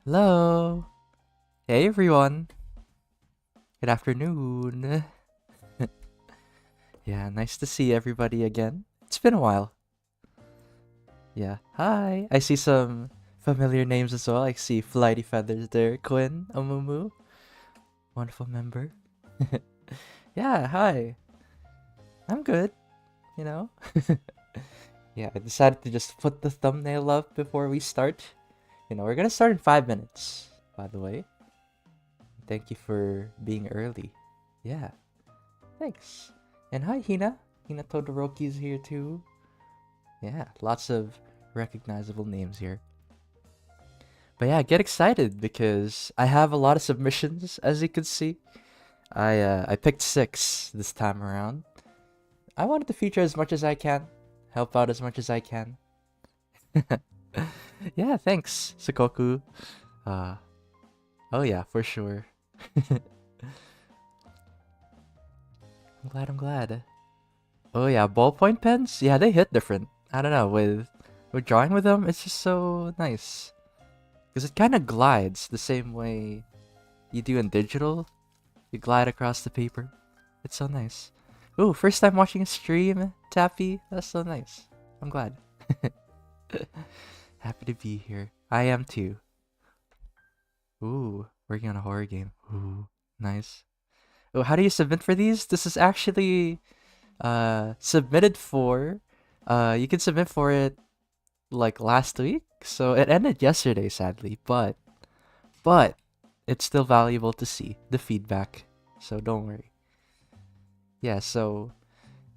Hello. Hey everyone. Good afternoon. Yeah, nice to see everybody again. It's been a while. Yeah. Hi. I see some familiar names as well. I see Flighty Feathers there. Quinn, Amumu. Wonderful member. Yeah, hi. I'm good, you know? Yeah, I decided to just put the thumbnail up before we start. We're gonna start in 5 minutes, by the way. Thank you for being early. Yeah. Thanks. And hi, Hina. Hina Todoroki's here too. Yeah, lots of recognizable names here. But yeah, get excited because I have a lot of submissions, as you can see. I picked 6 this time around. I wanted to feature as much as I can, help out as much as I can. Yeah, thanks, Sakoku. Uh, oh yeah, for sure. I'm glad. Oh yeah, ballpoint pens? Yeah, they hit different. I don't know, with drawing with them, it's just so nice. Because it kind of glides the same way you do in digital. You glide across the paper. It's so nice. Ooh, first time watching a stream, Tappy. That's so nice. I'm glad. Happy to be here. I am too. Ooh, working on a horror game. Ooh, nice. Oh, how do you submit for these? This is actually submitted for. You can submit for it like last week, so it ended yesterday, sadly. But it's still valuable to see the feedback, so don't worry. Yeah, so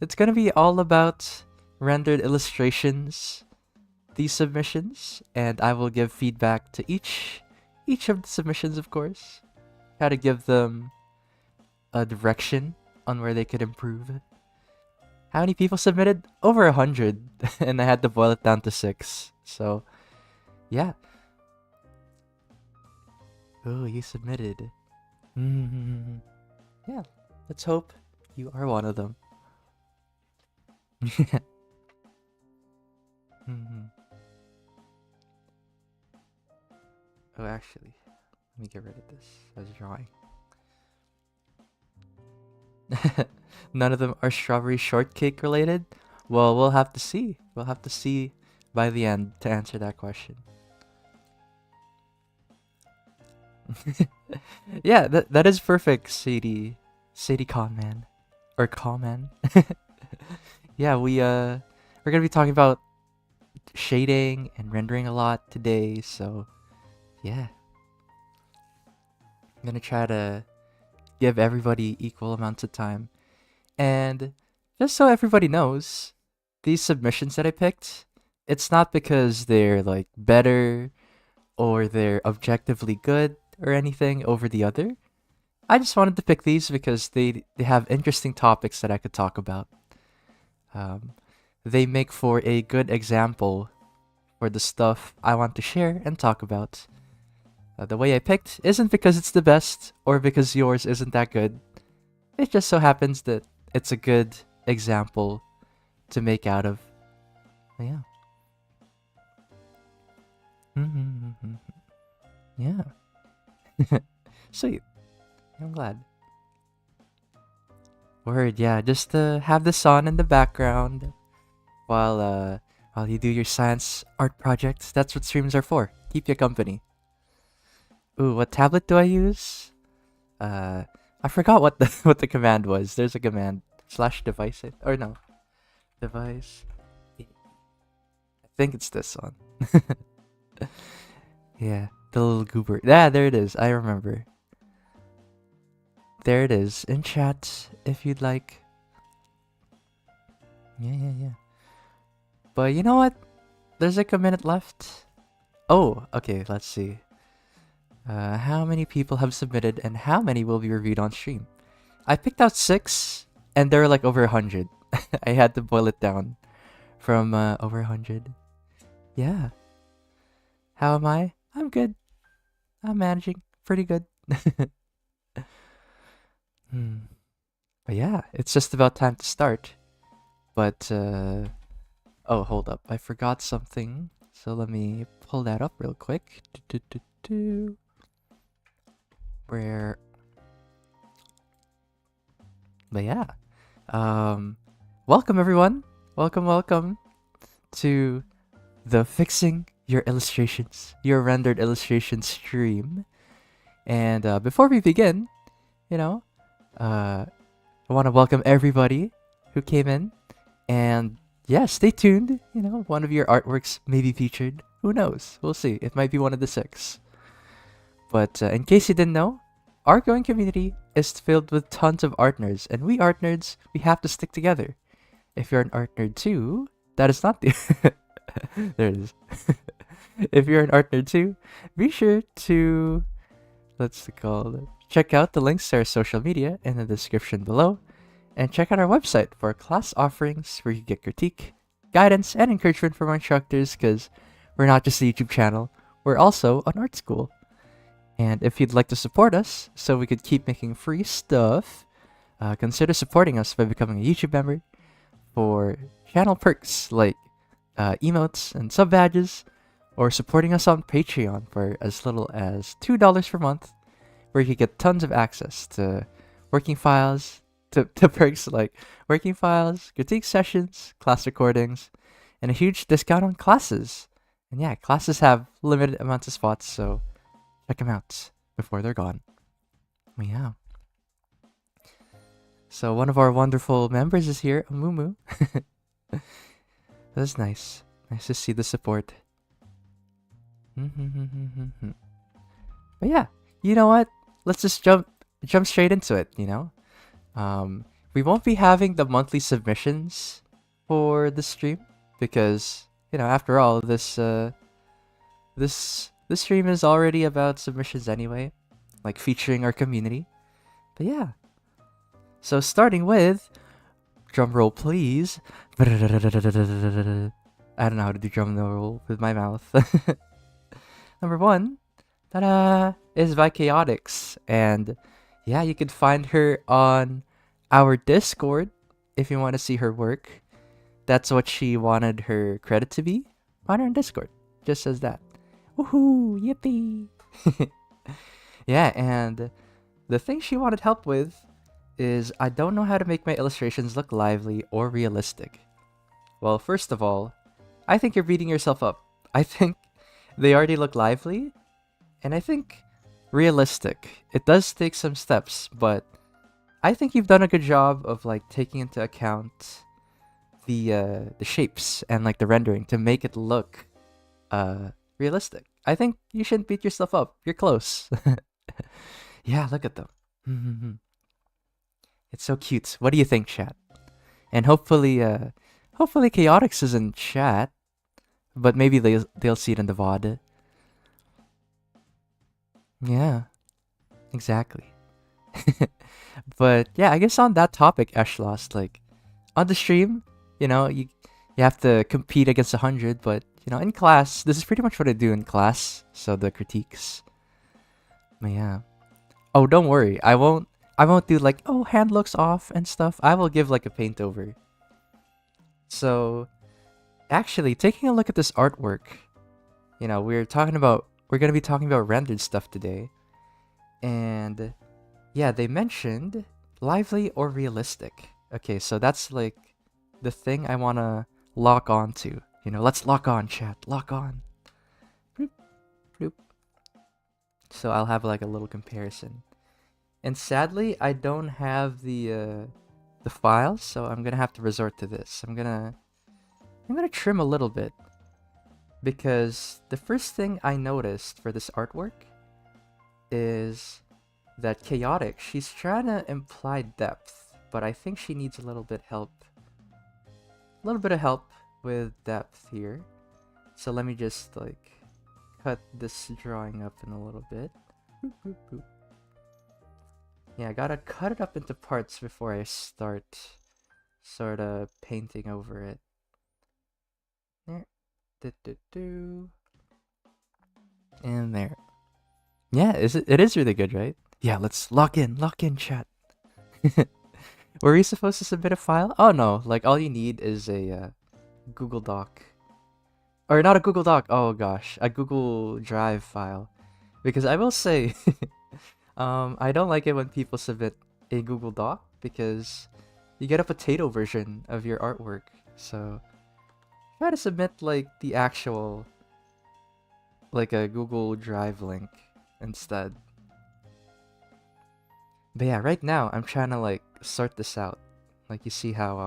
it's gonna be all about rendered illustrations, these submissions, and I will give feedback to each of the submissions, of course. How to give them a direction on where they could improve. How many people submitted? Over 100, and I had to boil it down to 6. So, yeah. Oh, you submitted. Mm-hmm. Yeah, let's hope you are one of them. Mhm. Oh, actually, let me get rid of this. I was drawing. None of them are strawberry shortcake related? Well, we'll have to see. We'll have to see by the end to answer that question. Yeah, that is perfect, Sadie. Sadie Conman. Or Conman. Yeah, we're gonna be talking about shading and rendering a lot today, so yeah. I'm gonna try to give everybody equal amounts of time. And just so everybody knows, these submissions that I picked, it's not because they're like better or they're objectively good or anything over the other. I just wanted to pick these because they have interesting topics that I could talk about. Um, they make for a good example for the stuff I want to share and talk about. The way I picked isn't because it's the best or because yours isn't that good. It just so happens that it's a good example to make out of. Yeah. Mm-hmm. Yeah. Sweet. I'm glad. Word, yeah. Just to have this on in the background while you do your science art projects. That's what streams are for. Keep you company. Ooh, what tablet do I use? Uh, I forgot what the what the command was. There's a command slash device or no device. I think it's this one. Yeah, the little goober. Yeah, there it is. I remember. There it is in chat if you'd like. Yeah. But you know what? There's like a minute left. Oh, okay. Let's see. How many people have submitted and how many will be reviewed on stream? I picked out 6, and there were like over 100. I had to boil it down from over 100. Yeah. How am I? I'm good. I'm managing pretty good. Hmm. But yeah, it's just about time to start. But oh, hold up. I forgot something. So let me pull that up real quick. Where? But yeah. Welcome everyone. Welcome to the Fixing Your Illustrations, your rendered illustrations stream. And before we begin, I want to welcome everybody who came in. And yeah, stay tuned. One of your artworks may be featured. Who knows? We'll see. It might be one of the 6. But in case you didn't know, our growing community is filled with tons of art nerds. And we art nerds, we have to stick together. If you're an art nerd too, that is not the... there it is. If you're an art nerd too, be sure to... check out the links to our social media in the description below. And check out our website for class offerings where you get critique, guidance, and encouragement from our instructors, because we're not just a YouTube channel, we're also an art school. And if you'd like to support us so we could keep making free stuff, consider supporting us by becoming a YouTube member for channel perks like emotes and sub badges, or supporting us on Patreon for as little as $2 per month, where you get tons of access to working files, to perks like working files, critique sessions, class recordings, and a huge discount on classes. And yeah, classes have limited amounts of spots, so check them out before they're gone. Yeah. So one of our wonderful members is here, Amumu. That's nice. Nice to see the support. But yeah, you know what? Let's just jump straight into it, we won't be having the monthly submissions for the stream because, after all, this stream is already about submissions anyway, like featuring our community. But yeah. So starting with, drum roll please. I don't know how to do drum roll with my mouth. Number 1, ta-da, is by Chaotix, and yeah, you can find her on our Discord if you want to see her work. That's what she wanted her credit to be. Find her on Discord. Just says that. Woohoo! Yippee! Yeah, and the thing she wanted help with is I don't know how to make my illustrations look lively or realistic. Well, first of all, I think you're beating yourself up. I think they already look lively, and I think realistic. It does take some steps, but I think you've done a good job of taking into account the shapes and the rendering to make it look realistic. I think you shouldn't beat yourself up. You're close. Yeah, look at them. It's so cute. What do you think, chat? And hopefully Chaotix is in chat, but maybe they'll see it in the VOD. Yeah, exactly. But yeah, I guess on that topic, Ashlost, on the stream, you have to compete against 100, but in class, this is pretty much what I do in class. So the critiques. But yeah. Oh, don't worry. I won't do hand looks off and stuff. I will give a paint over. So actually, taking a look at this artwork, we're going to be talking about rendered stuff today. And yeah, they mentioned lively or realistic. Okay, so that's the thing I want to lock on to. Let's lock on, chat. Lock on. Bloop, bloop. So I'll have a little comparison. And sadly, I don't have the files, so I'm gonna have to resort to this. I'm gonna trim a little bit, because the first thing I noticed for this artwork is that Chaotix, she's trying to imply depth, but I think she needs a little bit of help with depth here. So let me just cut this drawing up in a little bit. Boop, boop, boop. Yeah, I gotta cut it up into parts before I start sort of painting over it. And there. Yeah, it is really good, right? Yeah, let's lock in chat. Were you supposed to submit a file? Oh no, all you need is a Google Doc. Or not a Google Doc, oh gosh, a Google Drive file Because I will say, I don't like it when people submit a Google Doc because you get a potato version of your artwork. So try to submit like the actual, like a Google Drive link instead. But yeah, right now I'm trying to like sort this out. Like you see how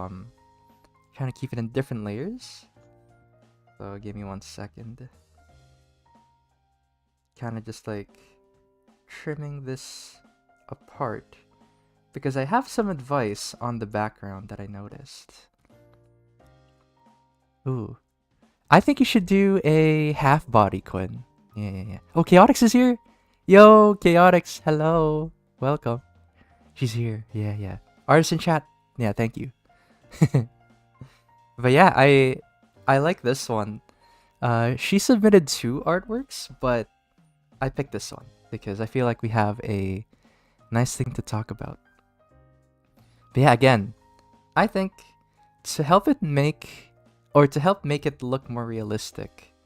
trying to keep it in different layers. So give me 1 second. Kind of just like trimming this apart because I have some advice on the background that I noticed. Ooh. I think you should do a half body, Quinn. Yeah. Oh, Chaotix is here? Yo, Chaotix, hello. Welcome. She's here. Yeah. Artist in chat. Yeah, thank you. But yeah, I like this one. She submitted 2 artworks, but I picked this one because I feel like we have a nice thing to talk about. But yeah, again, I think to help it make, or to help make it look more realistic,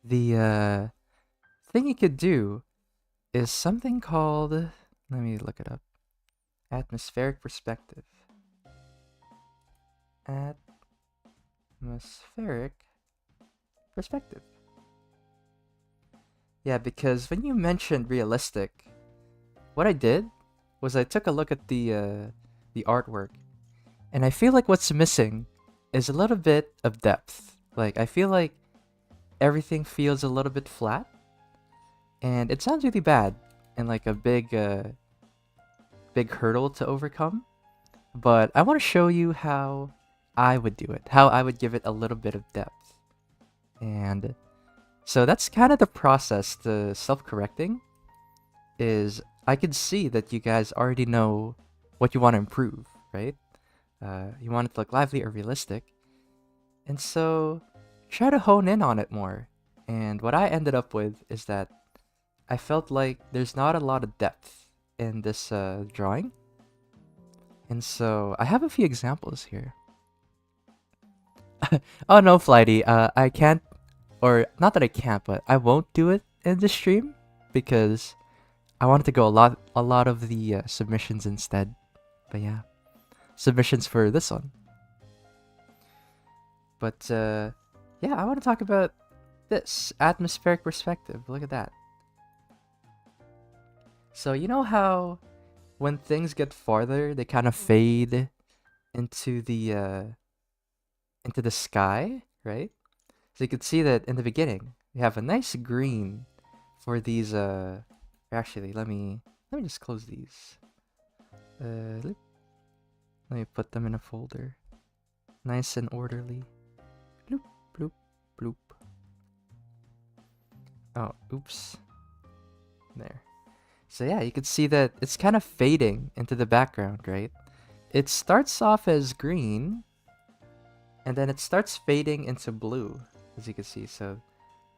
the thing you could do is something called, let me look it up, atmospheric perspective. Atmospheric perspective. Yeah, because when you mentioned realistic, what I did was I took a look at the artwork, and I feel like what's missing is a little bit of depth. Like I feel like everything feels a little bit flat, and it sounds really bad and like a big hurdle to overcome. But I want to show you how I would do it, how I would give it a little bit of depth. And so that's kind of the process, the self-correcting, is I can see that you guys already know what you want to improve, right? You want it to look lively or realistic. And so try to hone in on it more. And what I ended up with is that I felt like there's not a lot of depth in this drawing. And so I have a few examples here. Oh no, Flighty, I can't, or not that I can't, but I won't do it in the stream because I wanted to go a lot of the submissions instead. But yeah, submissions for this one. But yeah, I want to talk about this atmospheric perspective. Look at that. So you know how when things get farther, they kind of fade into the sky, right? So you can see that in the beginning, we have a nice green for these. Actually, let me just close these. Let me put them in a folder, nice and orderly. Bloop bloop bloop. Oh, oops. There. So yeah, you can see that it's kind of fading into the background, right? It starts off as green, and then it starts fading into blue, as you can see. So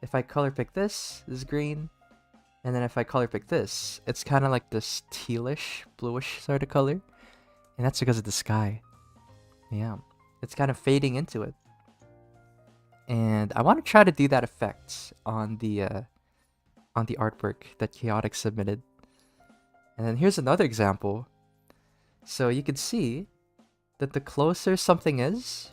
if I color pick this is green, and then if I color pick this, it's kind of like this tealish, bluish sort of color, and that's because of the sky. Yeah, it's kind of fading into it. And I want to try to do that effect on the artwork that Chaotix submitted. And then here's another example. So you can see that the closer something is,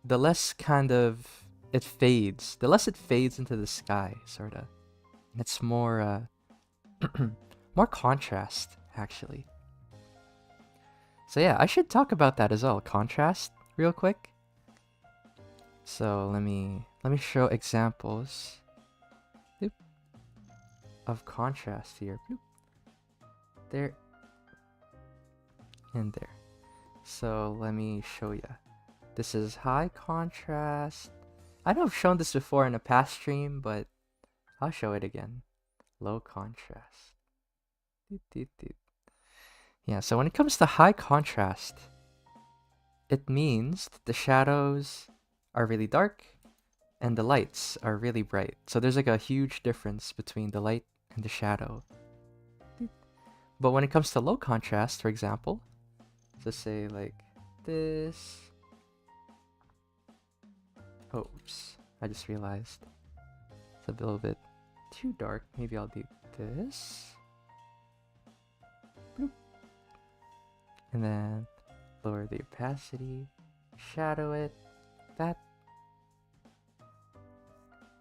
the less kind of it fades. The less it fades into the sky, sorta. And it's more more contrast, actually. So yeah, I should talk about that as well, contrast, real quick. So let me show examples of contrast here. There and there. So let me show you. This is high contrast. I know I've shown this before in a past stream, but I'll show it again. Low contrast. Yeah, so when it comes to high contrast, it means that the shadows are really dark and the lights are really bright. So there's like a huge difference between the light and the shadow. But when it comes to low contrast, for example, let's say like this. Oh, oops. I just realized it's a little bit too dark, maybe I'll do this. Bloop. And then lower the opacity, shadow it, that,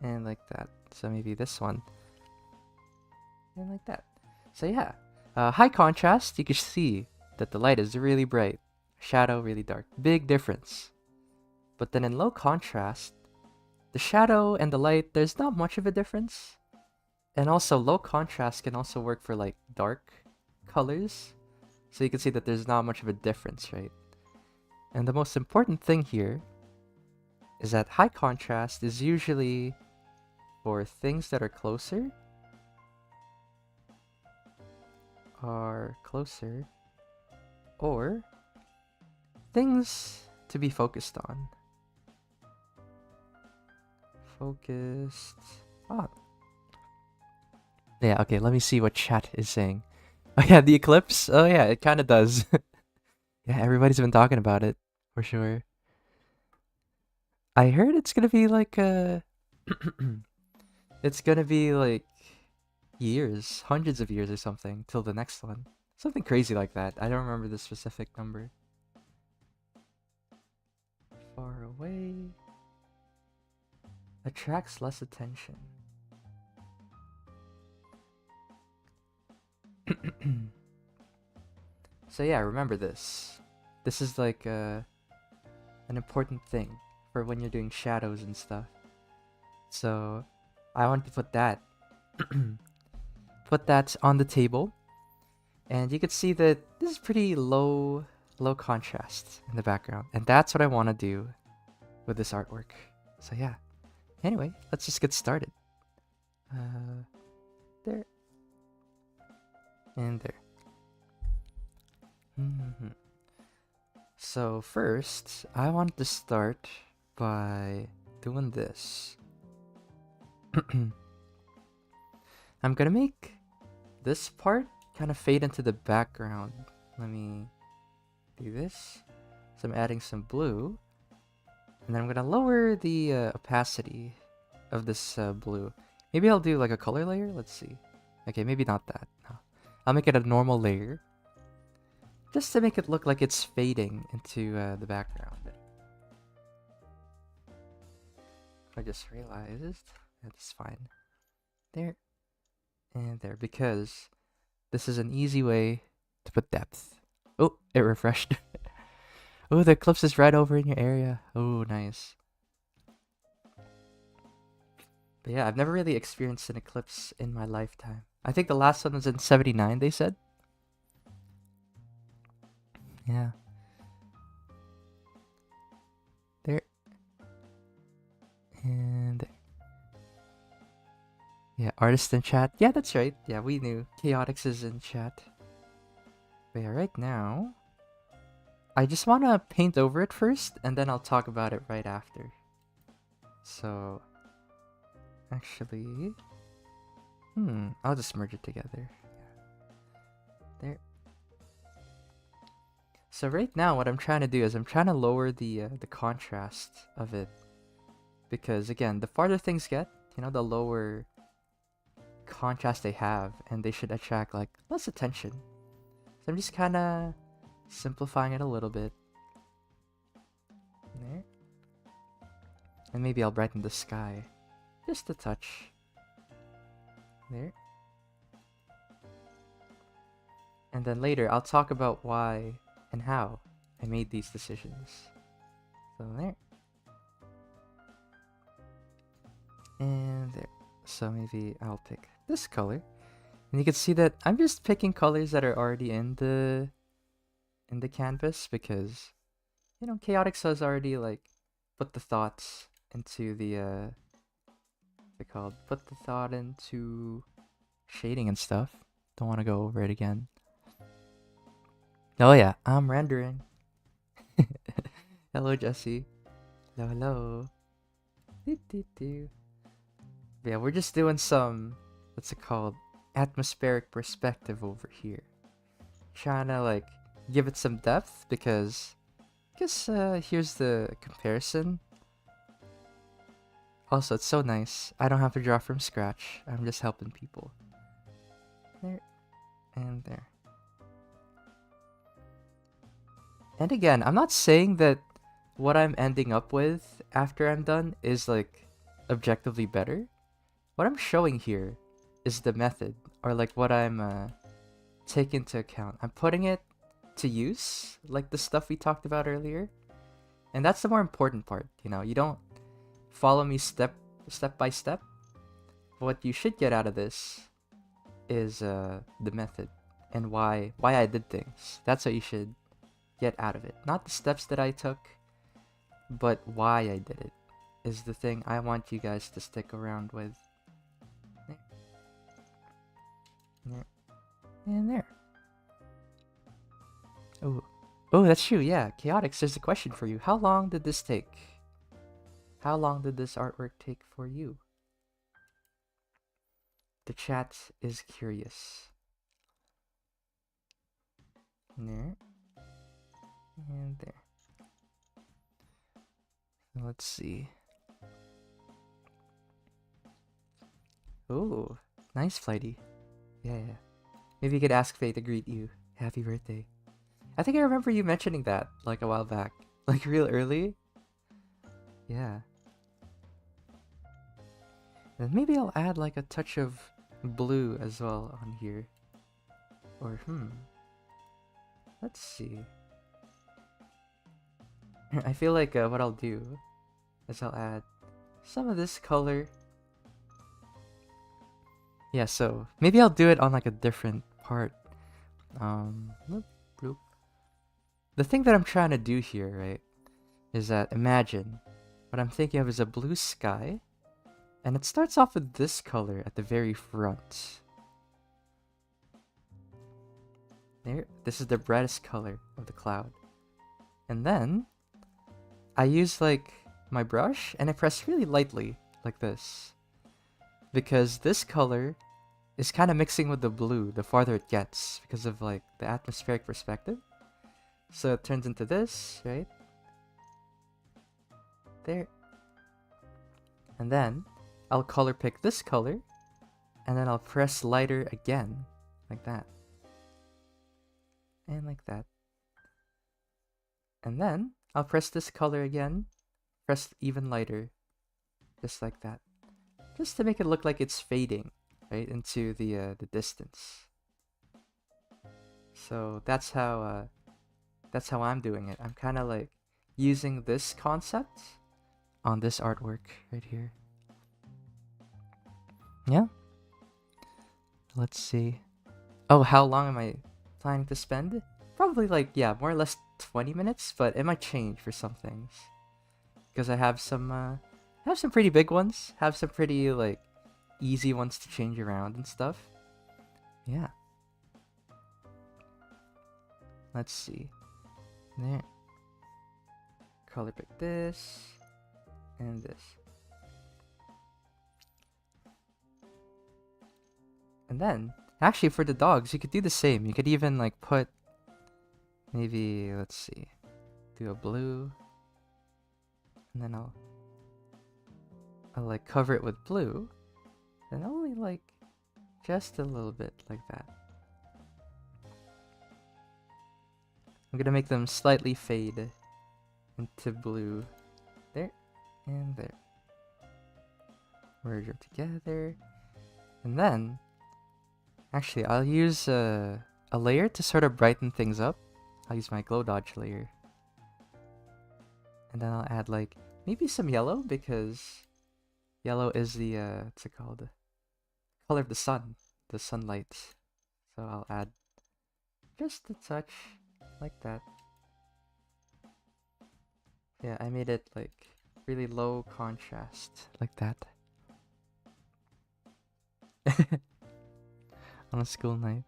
and like that. So maybe this one, and like that. So yeah, high contrast, you can see that the light is really bright, shadow really dark, big difference. But then in low contrast, the shadow and the light, there's not much of a difference. And also low contrast can also work for like dark colors. So you can see that there's not much of a difference, right? And the most important thing here is that high contrast is usually for things that are closer, or things to be focused on. Focused on. Yeah, okay, let me see what chat is saying. Oh yeah, the eclipse? Oh yeah, it kind of does. Yeah, everybody's been talking about it, for sure. I heard it's gonna be like, it's gonna be like years, hundreds of years or something, till the next one. Something crazy like that. I don't remember the specific number. Far away. Attracts less attention. So yeah, remember this. This is like an important thing for when you're doing shadows and stuff. So I want to put that on the table, and you can see that this is pretty low contrast in the background, and that's what I want to do with this artwork. So yeah. Anyway, let's just get started. There. And there. So first, I want to start by doing this. I'm gonna make this part kind of fade into the background. Let me do this. So I'm adding some blue. And then I'm gonna lower the opacity of this blue. Maybe I'll do like a color layer. Let's see. Okay, maybe not that. No. I'll make it a normal layer, just to make it look like it's fading into the background. I just realized that's fine. There and there, because this is an easy way to put depth. Oh, it refreshed. Oh, the eclipse is right over in your area. Oh, nice. But yeah, I've never really experienced an eclipse in my lifetime. I think the last one was in 79, they said. Yeah. There. And there. Yeah, artist in chat. Yeah, that's right. Yeah, we knew. Chaotix is in chat. But yeah, right now, I just want to paint over it first, and then I'll talk about it right after. So, actually, I'll just merge it together. There. So right now, what I'm trying to do is I'm trying to lower the contrast of it, because again, the farther things get, the lower contrast they have, and they should attract like less attention. So I'm just kind of simplifying it a little bit. There. And maybe I'll brighten the sky just a touch. There. And then later I'll talk about why and how I made these decisions. So there. And there. So maybe I'll pick this color. And you can see that I'm just picking colors that are already in the canvas, because Chaotix has already like put the thoughts into the put the thought into shading and stuff. Don't want to go over it again. Oh yeah, I'm rendering. Hello, Jesse. Hello, hello. Yeah, we're just doing some, what's it called, atmospheric perspective over here. Trying to like give it some depth, because I guess here's the comparison. Also, it's so nice. I don't have to draw from scratch. I'm just helping people. There. And there. And again, I'm not saying that what I'm ending up with after I'm done is like objectively better. What I'm showing here is the method, or like what I'm taking into account. I'm putting it to use, like the stuff we talked about earlier. And that's the more important part, you know. You don't follow me step by step. What you should get out of this is the method and why I did things. That's what you should get out of it. Not the steps that I took, but why I did it is the thing I want you guys to stick around with. There. There. And there. Oh. Oh, that's true, yeah. Chaotix, there's a question for you. How long did this take? How long did this artwork take for you? The chat is curious. There. And there. Let's see. Oh, nice, Flighty. Yeah. Maybe you could ask Faye to greet you. Happy birthday. I think I remember you mentioning that, like, a while back. Like, real early. Yeah. And maybe I'll add, like, a touch of blue as well on here. Or, let's see. I feel like what I'll do is I'll add some of this color. Yeah, so maybe I'll do it on, like, a different part. Bloop. The thing that I'm trying to do here, right, is that imagine what I'm thinking of is a blue sky, and it starts off with this color at the very front. There, this is the brightest color of the cloud. And then I use like my brush and I press really lightly like this, because this color is kind of mixing with the blue the farther it gets because of like the atmospheric perspective. So it turns into this, right? There. And then I'll color pick this color, and then I'll press lighter again, like that. And like that. And then I'll press this color again, press even lighter, just like that. Just to make it look like it's fading, right, into the distance. So that's how I'm doing it. I'm kind of like using this concept on this artwork right here. Yeah. Let's see. Oh, how long am I planning to spend? Probably like, yeah, more or less 20 minutes, but it might change for some things. Because I have some pretty big ones, have some pretty like easy ones to change around and stuff. Yeah. Let's see. There. Color pick this and this. And then, actually for the dogs, you could do the same. You could even like put, maybe, let's see, do a blue. And then I'll like cover it with blue. And only like just a little bit like that. I'm gonna make them slightly fade into blue. There and there. Merge them together. And then, actually, I'll use a layer to sort of brighten things up. I'll use my glow dodge layer. And then I'll add like maybe some yellow, because yellow is the what's it called? The color of the sun, the sunlight. So I'll add just a touch like that. Yeah, I made it like really low contrast like that. On a school night.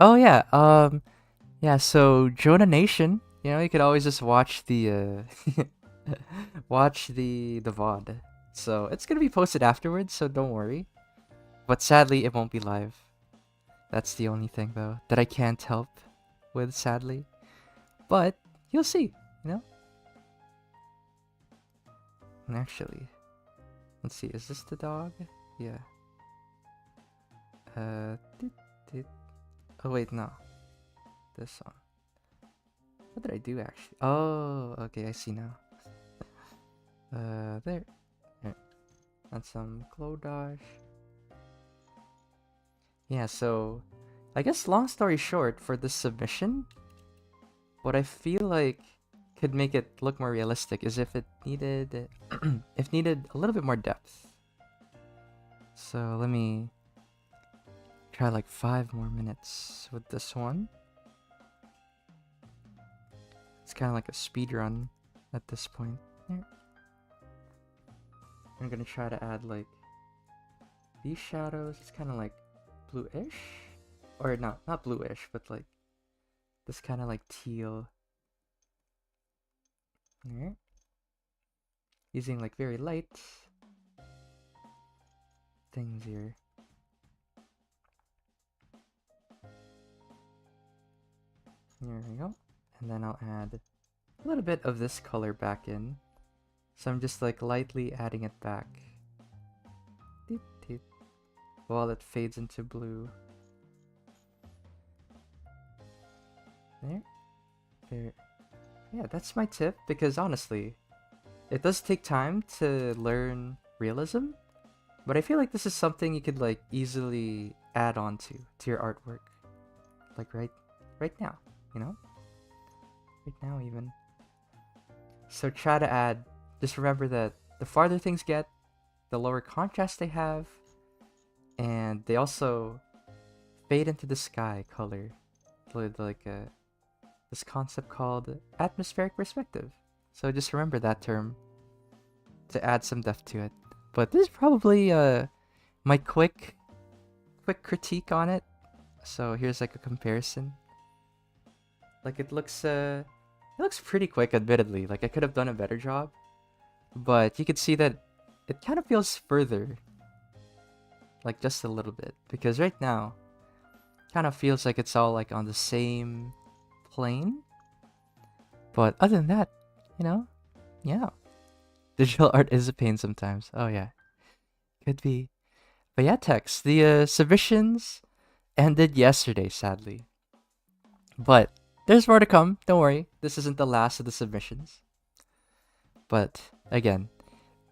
Oh yeah, yeah, so Jonah Nation, you know, you could always just watch the watch the VOD. So it's gonna be posted afterwards, so don't worry. But sadly it won't be live. That's the only thing though that I can't help with, sadly. But you'll see, you know? And actually, Let's see, is this the dog? Yeah. Doot, doot. Oh wait, no. This one. What did I do actually? Oh, okay, I see now. There. Here. And some clodage. Yeah, so I guess long story short, for this submission, what I feel like could make it look more realistic is if it needed if needed a little bit more depth. So let me try like 5 more minutes with this one. It's kind of like a speed run at this point. Yeah. I'm gonna try to add like these shadows. It's kind of like bluish, or not bluish, but like this kind of like teal. Alright. Using like very light things here. There we go. And then I'll add a little bit of this color back in. So I'm just like lightly adding it back. Doot, doot. While it fades into blue. There. There. Yeah, that's my tip, because honestly, it does take time to learn realism, but I feel like this is something you could like easily add on to your artwork. Like right now, you know? Right now even. So try to add, just remember that the farther things get, the lower contrast they have, and they also fade into the sky color. Like this concept called atmospheric perspective. So just remember that term to add some depth to it. But this is probably my quick critique on it. So here's like a comparison. Like it looks pretty quick, admittedly. Like I could have done a better job, but you can see that it kind of feels further, like just a little bit, because right now kind of feels like it's all like on the same plane. But other than that, you know, yeah, digital art is a pain sometimes. Oh yeah, could be. But yeah, Tex, the submissions ended yesterday, sadly, but there's more to come. Don't worry, this isn't the last of the submissions. But again,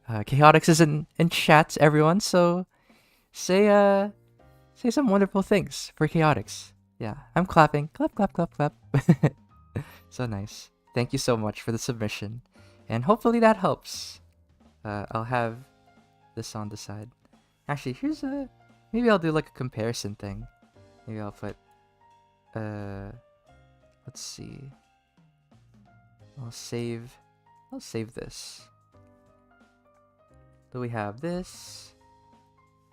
Chaotix is in chat, everyone. So say some wonderful things for Chaotix. Yeah, I'm clapping. Clap, clap, clap, clap. So nice. Thank you so much for the submission. And hopefully that helps. I'll have this on the side. Actually, here's a... Maybe I'll do like a comparison thing. Maybe I'll put... Let's see. I'll save this. So we have this.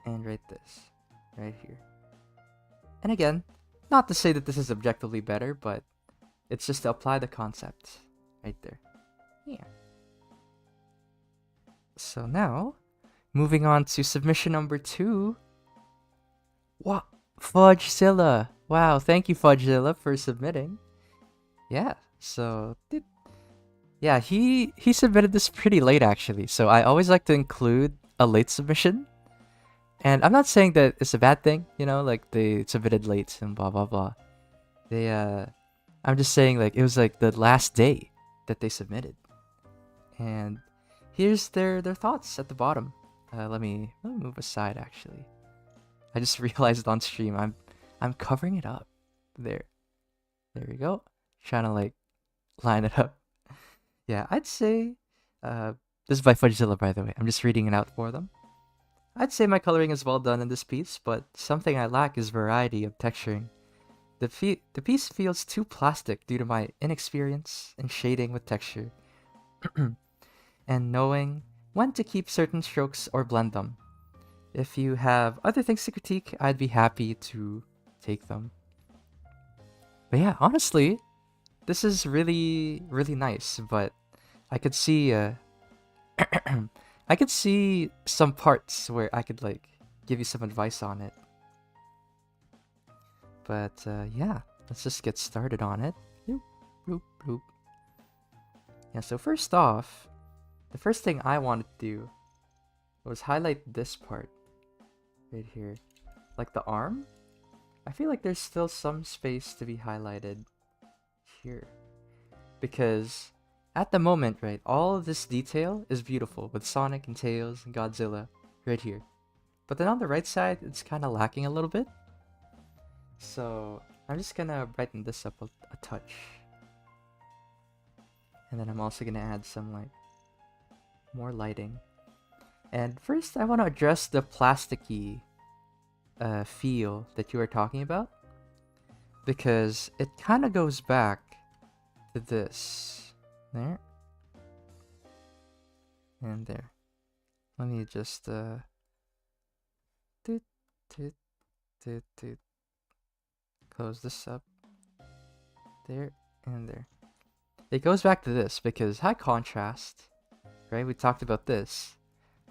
And this. Right here. And again, not to say that this is objectively better, but it's just to apply the concept right there. Yeah. So now, moving on to submission number 2. Wow, Fudgezilla. Wow, thank you, Fudgezilla, for submitting. Yeah, so yeah, he submitted this pretty late actually. So I always like to include a late submission. And I'm not saying that it's a bad thing, you know, like they submitted late and blah blah blah. I'm just saying like it was like the last day that they submitted. And here's their thoughts at the bottom. Let me move aside actually. I just realized on stream I'm covering it up. There we go. Trying to like line it up. Yeah, I'd say this is by Fudgezilla, by the way. I'm just reading it out for them. I'd say my coloring is well done in this piece, but something I lack is variety of texturing. The piece feels too plastic due to my inexperience in shading with texture and knowing when to keep certain strokes or blend them. If you have other things to critique, I'd be happy to take them. But yeah, honestly, this is really, really nice, but I could see I could see some parts where I could like give you some advice on it. But yeah, let's just get started on it. Bloop, bloop, bloop. Yeah, so first off, the first thing I wanted to do was highlight this part right here, like the arm. I feel like there's still some space to be highlighted here, because at the moment, right, all of this detail is beautiful with Sonic and Tails and Godzilla right here. But then on the right side, it's kind of lacking a little bit. So I'm just gonna brighten this up a touch. And then I'm also gonna add some like more lighting. And first, I want to address the plasticky feel that you were talking about, because it kind of goes back to this. There. And there. Let me just close this up. There and there. It goes back to this because high contrast, right? We talked about this.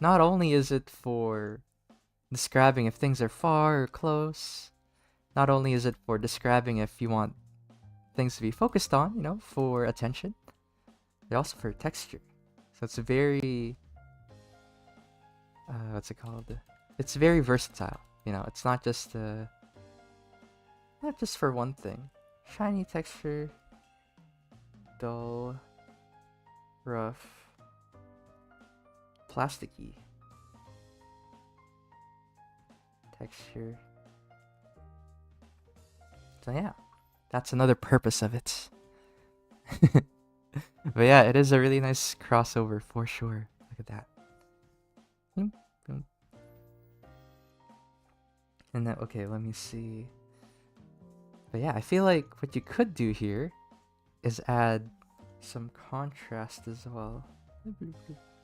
Not only is it for describing if things are far or close, not only is it for describing if you want things to be focused on, you know, for attention, but also for texture. So it's very, what's it called? It's very versatile. You know, it's not just for one thing. Shiny texture, dull, rough, plasticky texture. So yeah, that's another purpose of it. But yeah, it is a really nice crossover for sure. Look at that. And then, okay, let me see. But yeah, I feel like what you could do here is add some contrast as well.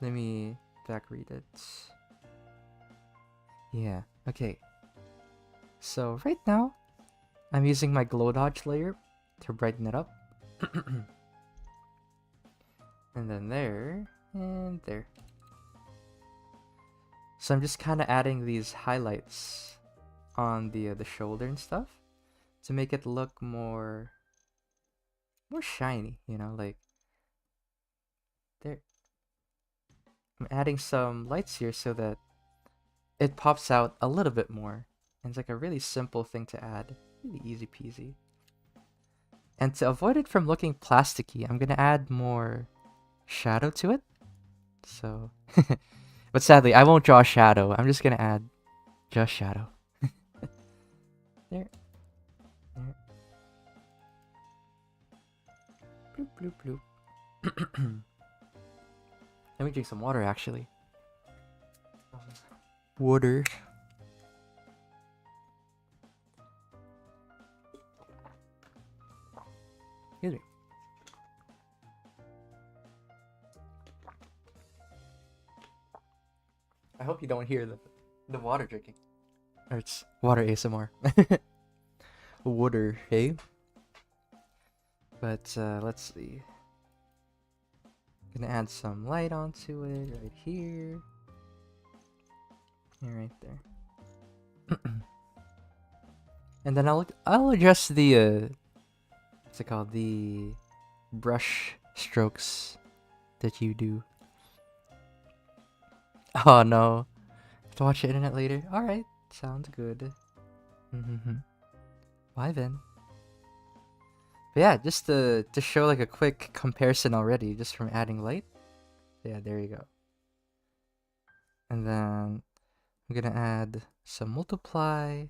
Let me back read it. Yeah, okay. So right now, I'm using my glow dodge layer to brighten it up. And then there, and there. So I'm just kind of adding these highlights on the shoulder and stuff to make it look more shiny, you know, like there. I'm adding some lights here so that it pops out a little bit more. And it's like a really simple thing to add, really easy peasy. And to avoid it from looking plasticky, I'm gonna add more shadow to it. So, but sadly, I won't draw shadow. I'm just gonna add just shadow. There. There. Bloop, bloop, bloop. Let me drink some water, actually. Water. Excuse me. I hope you don't hear the water drinking. Or it's water ASMR. Water, hey? But let's see. Gonna add some light onto it right here. And right there. And then I'll adjust the what's it called? The brush strokes that you do. Oh no. Have to watch the internet later. Alright. Sounds good. Why then? But yeah, just to show like a quick comparison already, just from adding light. Yeah, there you go. And then I'm gonna add some multiply.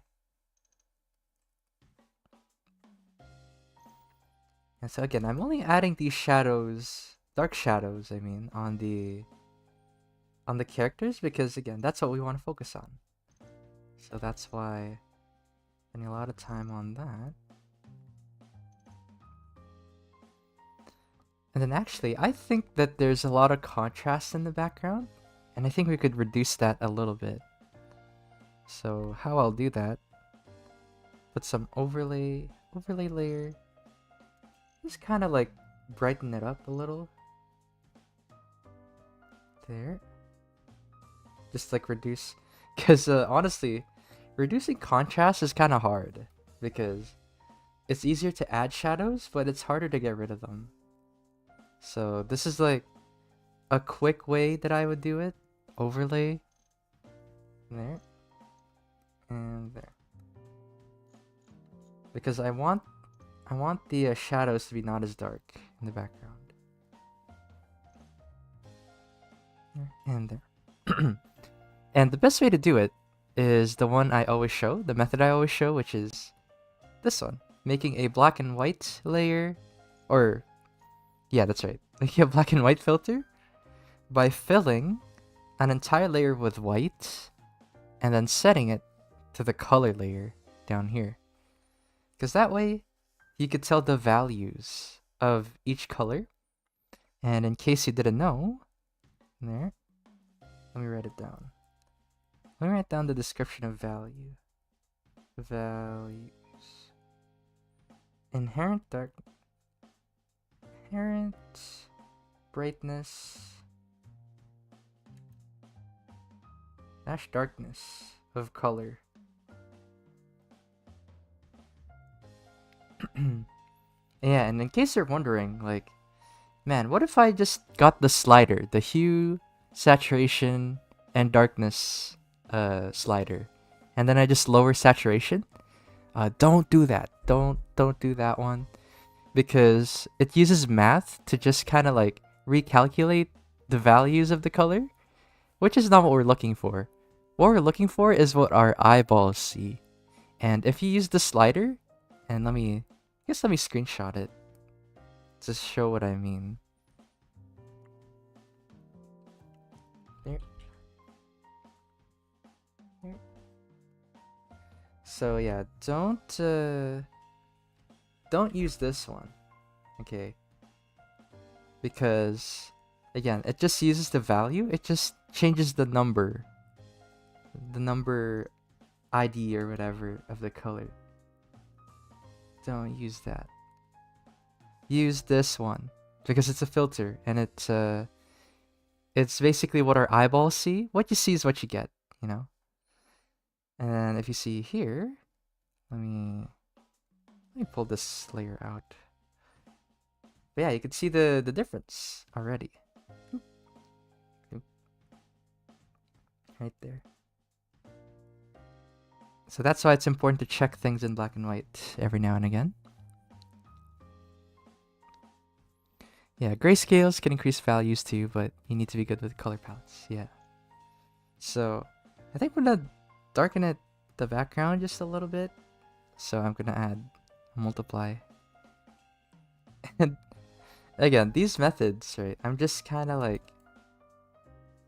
And so again, I'm only adding these shadows, dark shadows, I mean, on the characters, because again, that's what we want to focus on. So that's why I'm spending a lot of time on that. And then actually, I think that there's a lot of contrast in the background, and I think we could reduce that a little bit. So how I'll do that, put some overlay layer, just kind of like brighten it up a little. There. Just like reduce, because honestly, reducing contrast is kind of hard, because it's easier to add shadows, but it's harder to get rid of them. So this is like a quick way that I would do it. Overlay, There. And there. Because I want the shadows to be not as dark in the background. There and there. And the best way to do it is the one I always show, the method I always show, which is this one. Making a black and white layer, or yeah, that's right. Making a black and white filter by filling an entire layer with white and then setting it to the color layer down here. Because that way you could tell the values of each color. And in case you didn't know, there, let me write it down. Let me write down the description of value. Values. Inherent brightness dash darkness of color. Yeah, and in case you're wondering, like, man, what if I just got the slider, the hue, saturation, and darkness slider, and then I just lower saturation? Don't do that. Don't do that one, because it uses math to just kind of like recalculate the values of the color, which is not what we're looking for. What we're looking for is what our eyeballs see. And if you use the slider, and let me screenshot it to show what I mean. There. There. So yeah, don't use this one, okay? Because again, it just uses the value. It just changes the number ID or whatever of the color. Don't use that. Use this one because it's a filter, and it's basically what our eyeballs see. What you see is what you get, you know. And if you see here, let me pull this layer out. But yeah, you can see the difference already. Oop. Right there. So that's why it's important to check things in black and white every now and again. Yeah, grayscales can increase values too, but you need to be good with color palettes. Yeah. So I think we're gonna darken it, the background, just a little bit. So I'm gonna add multiply. And again, these methods, right? I'm just kind of like,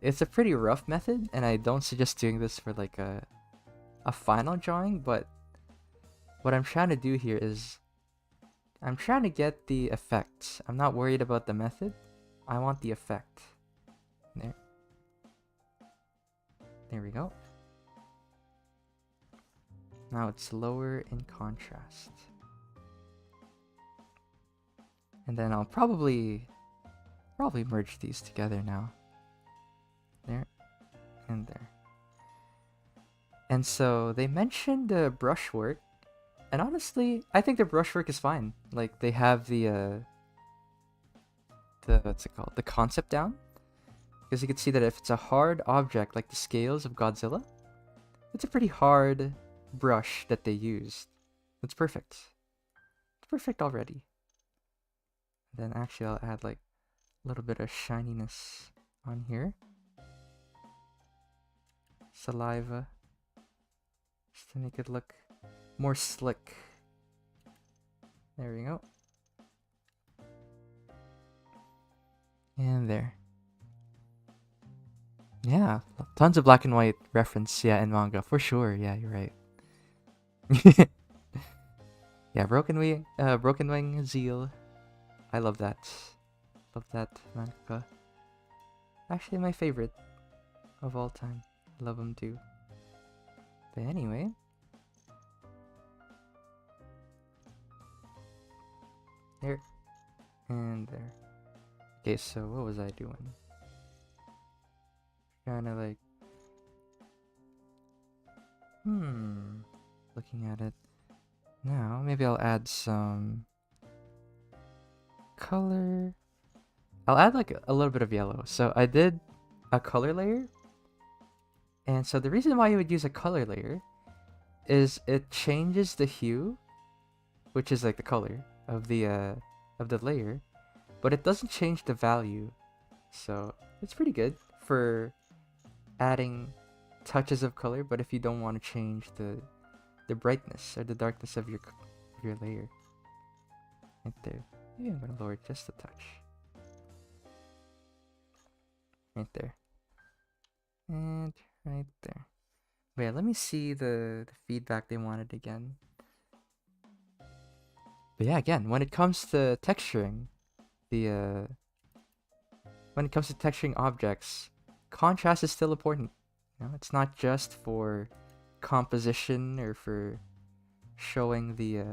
it's a pretty rough method, and I don't suggest doing this for like a final drawing. But what I'm trying to do here is I'm trying to get the effect. I'm not worried about the method. I want the effect. There. There we go. Now it's lower in contrast. And then I'll probably merge these together now. There and there. And so they mentioned the brushwork, and honestly, I think the brushwork is fine. Like, they have the what's it called? The concept down. Because you can see that if it's a hard object like the scales of Godzilla, it's a pretty hard brush that they used. It's perfect. It's perfect already. Then actually I'll add like a little bit of shininess on here. Saliva. Just to make it look more slick. There we go. And there. Yeah, tons of black and white reference, yeah, in manga, for sure. Yeah, you're right. Yeah, Broken Wing Zeal. I love that. Love that manga. Actually, my favorite of all time. I love him too. But anyway. There. And there. Okay, so what was I doing? Kinda like... Looking at it. Now, maybe I'll add some... color. I'll add like a little bit of yellow. So I did a color layer. And so the reason why you would use a color layer is it changes the hue, which is like the color of the layer, but it doesn't change the value. So it's pretty good for adding touches of color, but if you don't want to change the brightness or the darkness of your layer. Right there. Maybe I'm gonna lower it just a touch. Right there. And right there. Wait, let me see the feedback they wanted again. But yeah, again, when it comes to texturing, when it comes to texturing objects, contrast is still important. You know, it's not just for composition or for showing the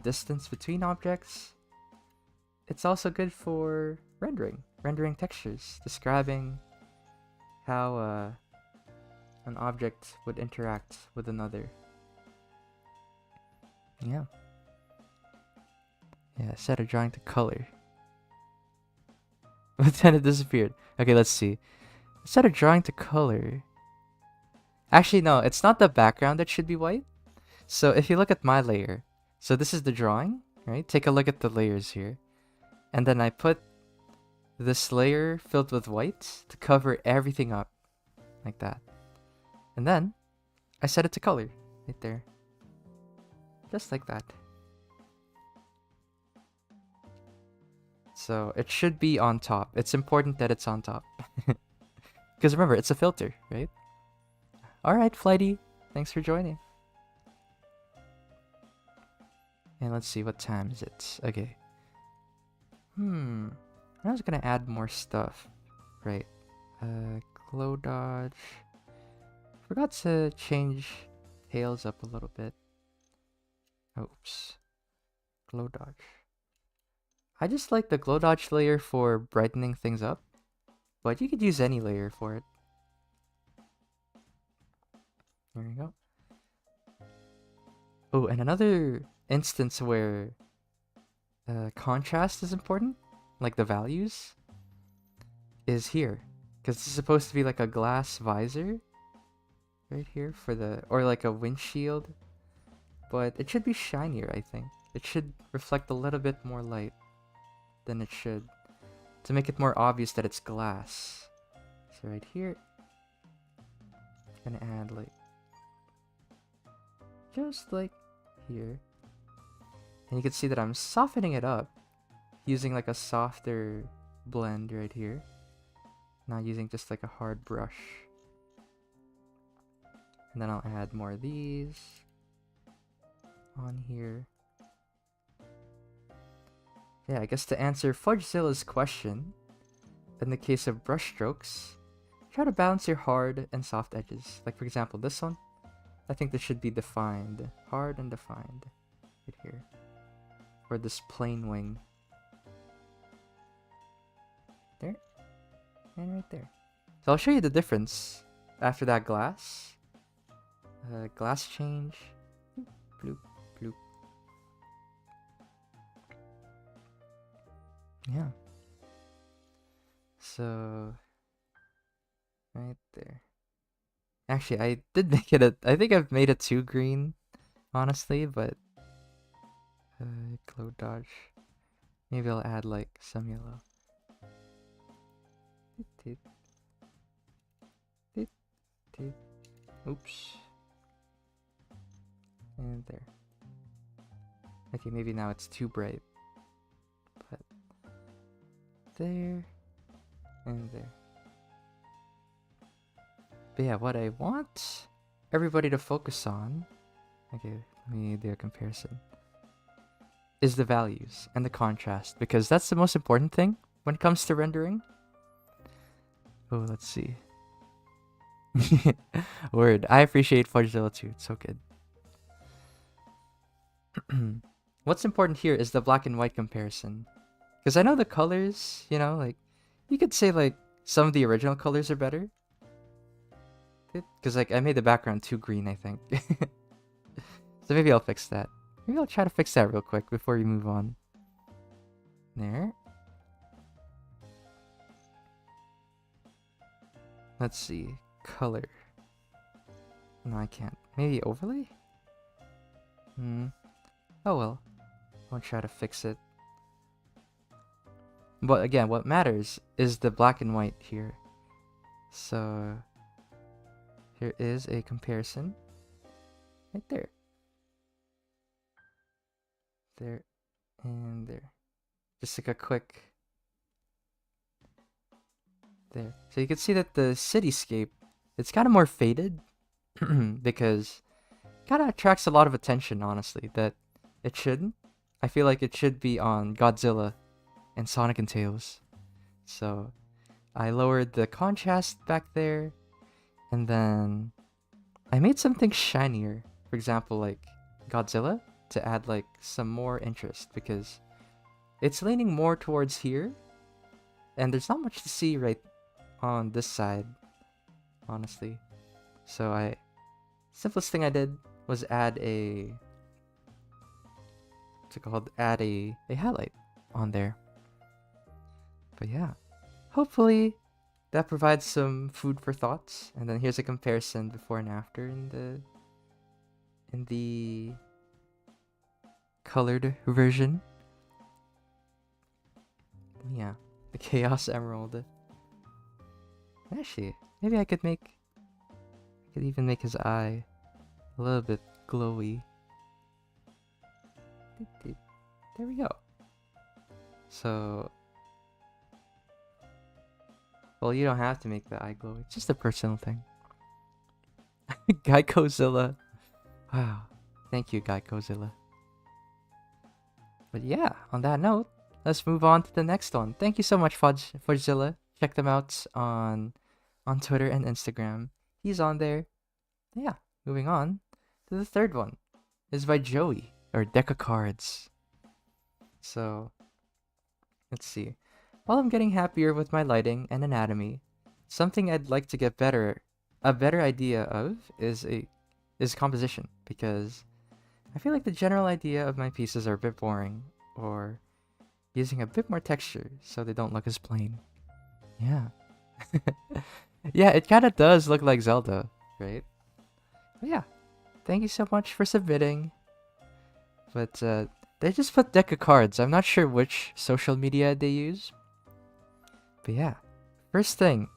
distance between objects. It's also good for rendering textures, describing how an object would interact with another. Yeah. Yeah, set a drawing to color. But then it disappeared. Okay, let's see. Set a drawing to color. Actually, no, it's not the background that should be white. So if you look at my layer, so this is the drawing, right? Take a look at the layers here. And then I put this layer filled with white to cover everything up. Like that. And then I set it to color right there. Just like that. So it should be on top. It's important that it's on top. Because remember, it's a filter, right? Alright, Flighty. Thanks for joining. And let's see, what time is it? Okay. I was gonna add more stuff. Right. Glow dodge. Forgot to change tails up a little bit. Oops. Glow dodge. I just like the glow dodge layer for brightening things up, but you could use any layer for it. There we go. Oh, and another instance where contrast is important, like the values, is here. Because it's supposed to be like a glass visor right here for the, or like a windshield. But it should be shinier, I think. It should reflect a little bit more light than it should, to make it more obvious that it's glass. So right here, I'm gonna add like, just like here. And you can see that I'm softening it up using like a softer blend right here. Not using just like a hard brush. And then I'll add more of these on here. Yeah, I guess to answer Fudgezilla's question, in the case of brush strokes, try to balance your hard and soft edges. Like for example, this one, I think this should be defined. Hard and defined. Right here. Or this plain wing. There. And right there. So I'll show you the difference after that glass. Glass change. Bloop, bloop. Yeah. So, right there. Actually, I did make it I think I've made it too green, honestly, but glow dodge. Maybe I'll add like some yellow. Oops. And there. Okay, maybe now it's too bright. But there and there. But yeah, what I want everybody to focus on, okay, let me do a comparison, is the values and the contrast, because that's the most important thing when it comes to rendering. Oh, let's see. Word. I appreciate Fudgezilla too. It's so good. What's important here is the black and white comparison. Because I know the colors, you know, like, you could say, like, some of the original colors are better. Because, like, I made the background too green, I think. So maybe I'll fix that. Maybe I'll try to fix that real quick before we move on. There. Let's see. Color. No, I can't. Maybe overlay? Oh well. I'll try to fix it. But again, what matters is the black and white here. So here is a comparison. Right there. There and there. Just like a quick... There. So you can see that the cityscape, it's kind of more faded. Because it kind of attracts a lot of attention, honestly. That it shouldn't. I feel like it should be on Godzilla and Sonic and Tails. So I lowered the contrast back there. And then I made something shinier. For example, like Godzilla, to add like some more interest, because it's leaning more towards here. And there's not much to see right on this side, honestly. So simplest thing I did was add a... what's it called? Add a highlight on there. But yeah, hopefully that provides some food for thoughts. And then here's a comparison before and after in the colored version. Yeah, the Chaos Emerald. Actually, maybe I could even make his eye a little bit glowy. There we go. So, well, you don't have to make the eye glowy. It's just a personal thing. Geikozilla. Wow. Thank you, Geikozilla. But yeah, on that note, let's move on to the next one. Thank you so much, Fudgezilla. Check them out on Twitter and Instagram. He's on there. Yeah, moving on to the third one. Is by Joey, or Decko.cards. So, let's see. While I'm getting happier with my lighting and anatomy, something I'd like to get a better idea of is composition, because I feel like the general idea of my pieces are a bit boring, or using a bit more texture so they don't look as plain. Yeah. Yeah, it kind of does look like Zelda, right? But yeah, thank you so much for submitting. But they just put Decko.cards. I'm not sure which social media they use. But yeah, first thing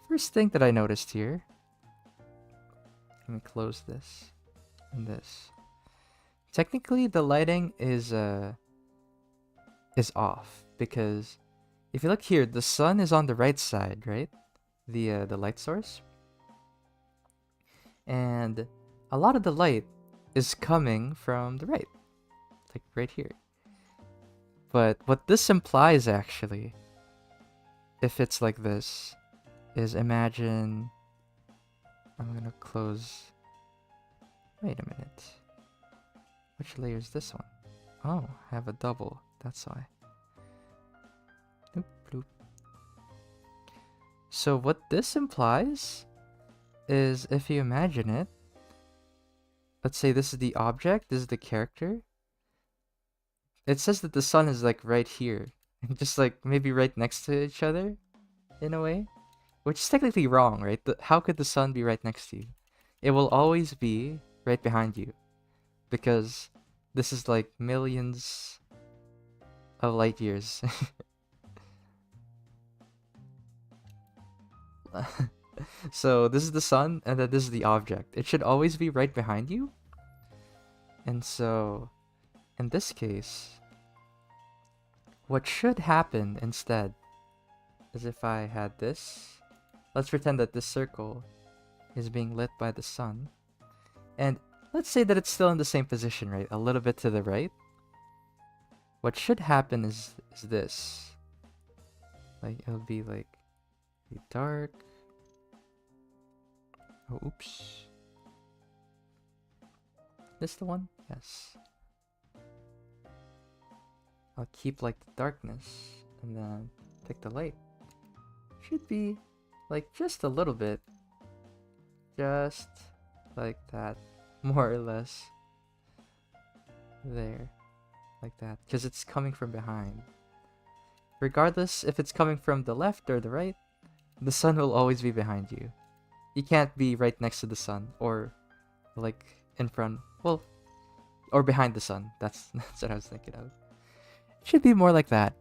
that I noticed here. Let me close this and this. Technically, the lighting is off, because if you look here, the sun is on the right side, right? The light source. And a lot of the light is coming from the right. Like right here. But what this implies, actually, if it's like this, is imagine... I'm gonna close... Wait a minute. Which layer is this one? Oh, I have a double. That's why. Bloop, bloop. So what this implies is, if you imagine it, let's say this is the object, this is the character. It says that the sun is like right here, just like maybe right next to each other, in a way, which is technically wrong, right? How could the sun be right next to you? It will always be right behind you, because this is like millions of light years. So this is the sun, and then this is the object. It should always be right behind you. And so, in this case, what should happen instead is, if I had this, let's pretend that this circle is being lit by the sun. And let's say that it's still in the same position, right? A little bit to the right. What should happen is this. Like, it'll be like dark. Oh, oops. This the one? Yes. I'll keep like the darkness and then pick the light. Should be like just a little bit. Just like that. More or less. There. Like that. Because it's coming from behind. Regardless if it's coming from the left or the right, the sun will always be behind you. You can't be right next to the sun or like in front. Well, or behind the sun. That's that's what I was thinking of. It should be more like that.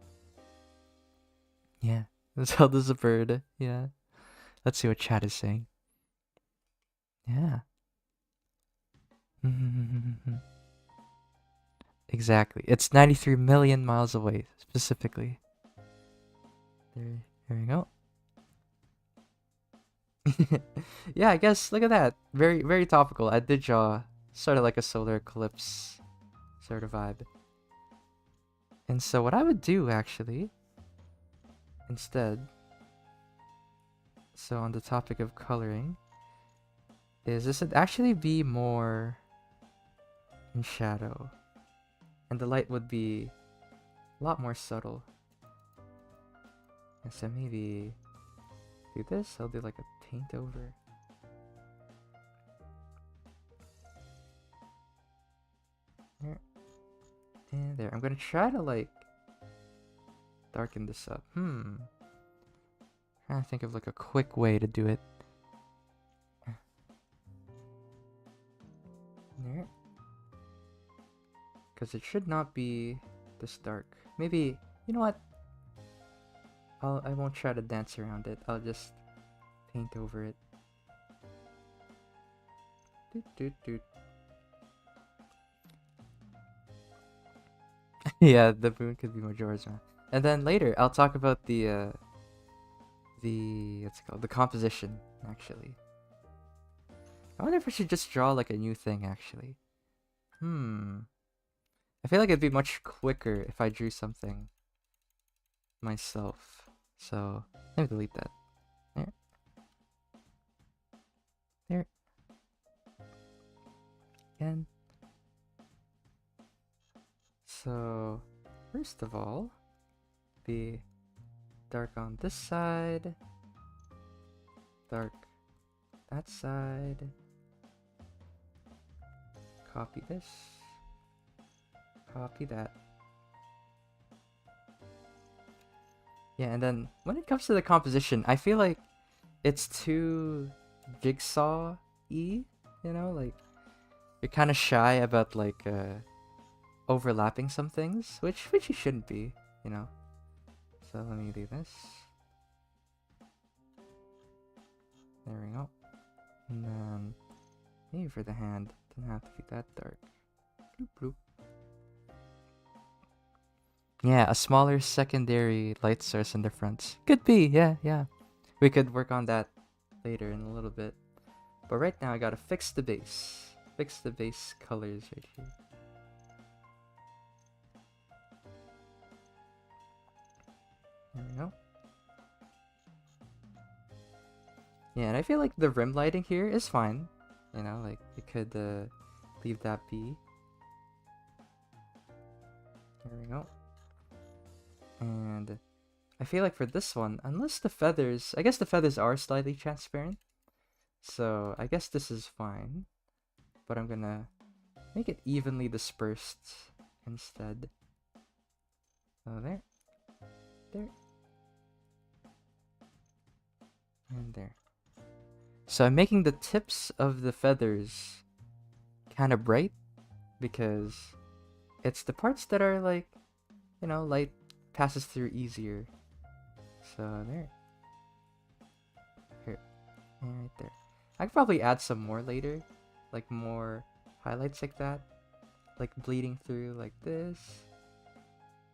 Yeah. Zelda's a bird. Yeah. Let's see what chat is saying. Yeah. Exactly. It's 93 million miles away, specifically. There we go. Yeah, I guess, look at that. Very, very topical. I did draw sort of like a solar eclipse sort of vibe. And so what I would do, actually, instead, so on the topic of coloring, is this would actually be more in shadow. And the light would be a lot more subtle. And so maybe do this. I'll do like a paint over. There. And there. I'm gonna try to like darken this up. Trying to think of like a quick way to do it. There. Because it should not be this dark. Maybe, you know what? I won't try to dance around it. I'll just paint over it. Doot, doot, doot. Yeah, the moon could be Majora's Mask. And then later, I'll talk about the what's it called? The composition, actually. I wonder if I should just draw like a new thing, actually. I feel like it'd be much quicker if I drew something myself. So, let me delete that. There. There. Again. So, first of all, be dark on this side, dark that side, copy this, copy that. Yeah, and then when it comes to the composition, I feel like it's too jigsaw-y, you know, like you're kind of shy about like overlapping some things, which you shouldn't be, you know. So let me do this. There we go. And then maybe for the hand, doesn't have to be that dark. Bloop, bloop. Yeah, a smaller secondary light source in the front. Could be, yeah. We could work on that later in a little bit. But right now I gotta fix the base. Fix the base colors right here. There we go. Yeah, and I feel like the rim lighting here is fine. You know, like you could leave that be. There we go. And I feel like for this one, unless the feathers, I guess the feathers are slightly transparent. So I guess this is fine. But I'm gonna make it evenly dispersed instead. So there. There. And there. So I'm making the tips of the feathers kind of bright because it's the parts that are like, you know, light passes through easier. So there. Here. And right there. I could probably add some more later. Like more highlights like that. Like bleeding through like this.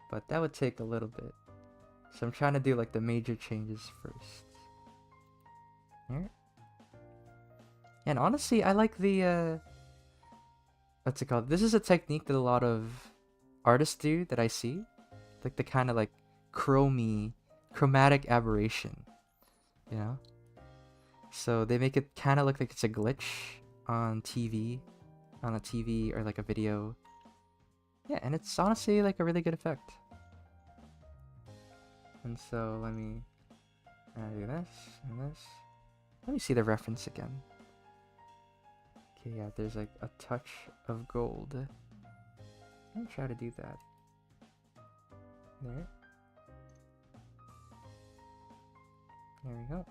But that would take a little bit. So I'm trying to do like the major changes first. Here. And honestly, I like the what's it called? This is a technique that a lot of artists do that I see. Like the kind of like chromatic aberration, you know? So they make it kind of look like it's a glitch on TV, on a TV or like a video. Yeah, and it's honestly like a really good effect. And so let me do this and this. Let me see the reference again. Okay, yeah, there's like a touch of gold. Let me try to do that. There. There we go.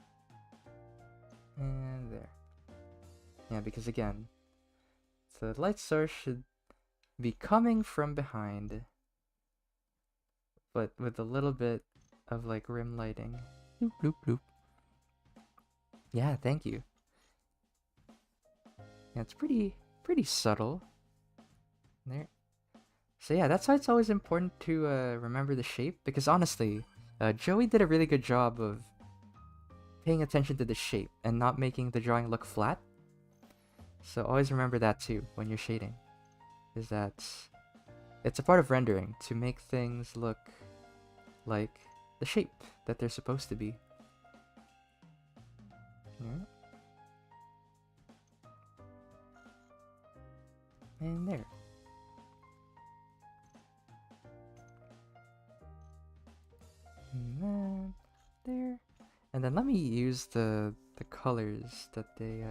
And there. Yeah, because again, the light source should be coming from behind, but with a little bit of like rim lighting. Bloop, bloop, bloop. Yeah, thank you. Yeah, it's pretty subtle. There. So yeah, that's why it's always important to remember the shape, because honestly, Joey did a really good job of paying attention to the shape and not making the drawing look flat. So always remember that too when you're shading, is that it's a part of rendering to make things look like the shape that they're supposed to be. Yeah. And there. And then there. And then let me use the colors that they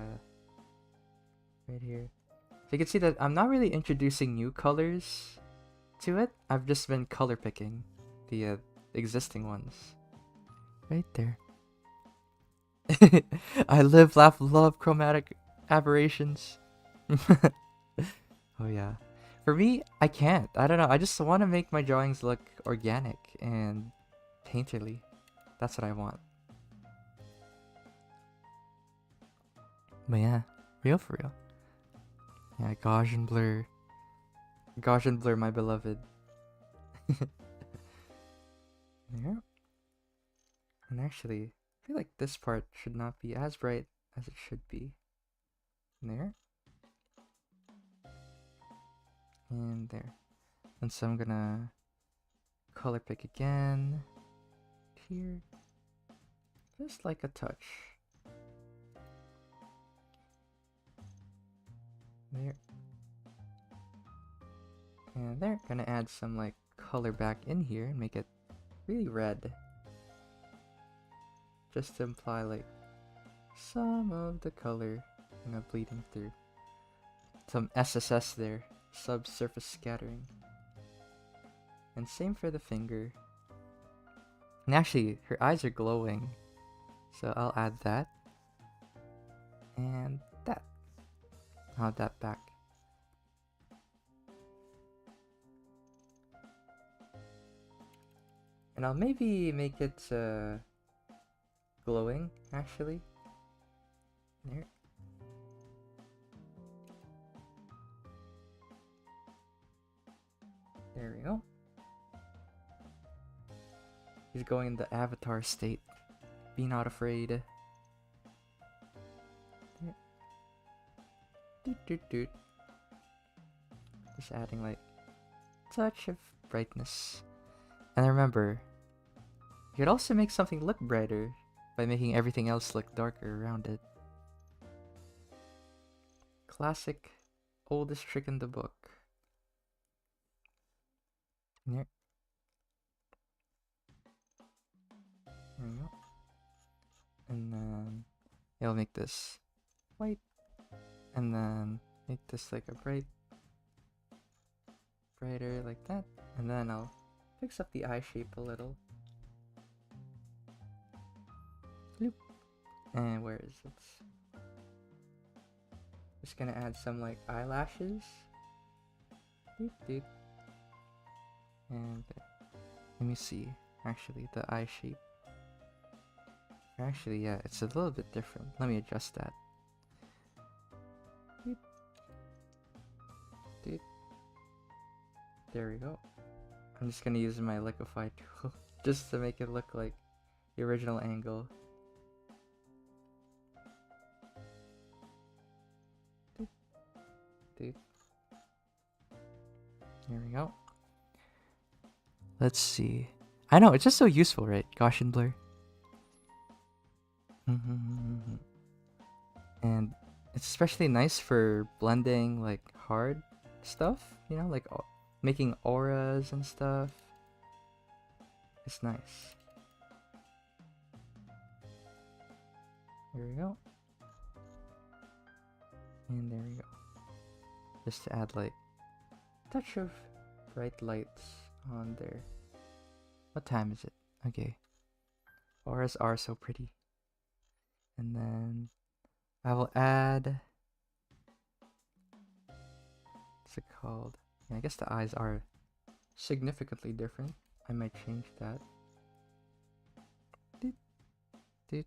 right here. So you can see that I'm not really introducing new colors to it. I've just been color picking the existing ones. Right there. I live, laugh, love chromatic aberrations. Oh yeah. For me, I can't. I don't know. I just want to make my drawings look organic and painterly. That's what I want. But yeah, real for real. Yeah, Gaussian blur. Gaussian blur, my beloved. There. And actually, I feel like this part should not be as bright as it should be. There. And there. And so I'm gonna color pick again. Here. Just like a touch. There. And there. Gonna add some like color back in here and make it really red. Just to imply like some of the color, you know, bleeding through. Some SSS there. Subsurface scattering. And same for the finger. And actually, her eyes are glowing. So I'll add that. And that. I'll add that back. And I'll maybe make it glowing, actually. There. There we go. He's going in the avatar state. Be not afraid. There. Doot, doot, doot. Just adding like touch of brightness. And remember, you could also make something look brighter by making everything else look darker around it. Classic, oldest trick in the book. There. There we go. And then I'll make this white. And then make this like a brighter like that. And then I'll fix up the eye shape a little. Bloop. And where is it? Just gonna add some like eyelashes. Doop, doop. And let me see. Actually, the eye shape. Actually, yeah, it's a little bit different. Let me adjust that. Doop. Doop. There we go. I'm just gonna use my liquefy tool just to make it look like the original angle. Doop. Doop. There we go. Let's see. I know, it's just so useful, right? Gaussian blur. And it's especially nice for blending like hard stuff, you know, like making auras and stuff. It's nice. There we go. And there we go. Just to add like a touch of bright lights on there. What time is it? Okay. Auras are so pretty. And then I will add... What's it called? Yeah, I guess the eyes are significantly different. I might change that. Doot, doot.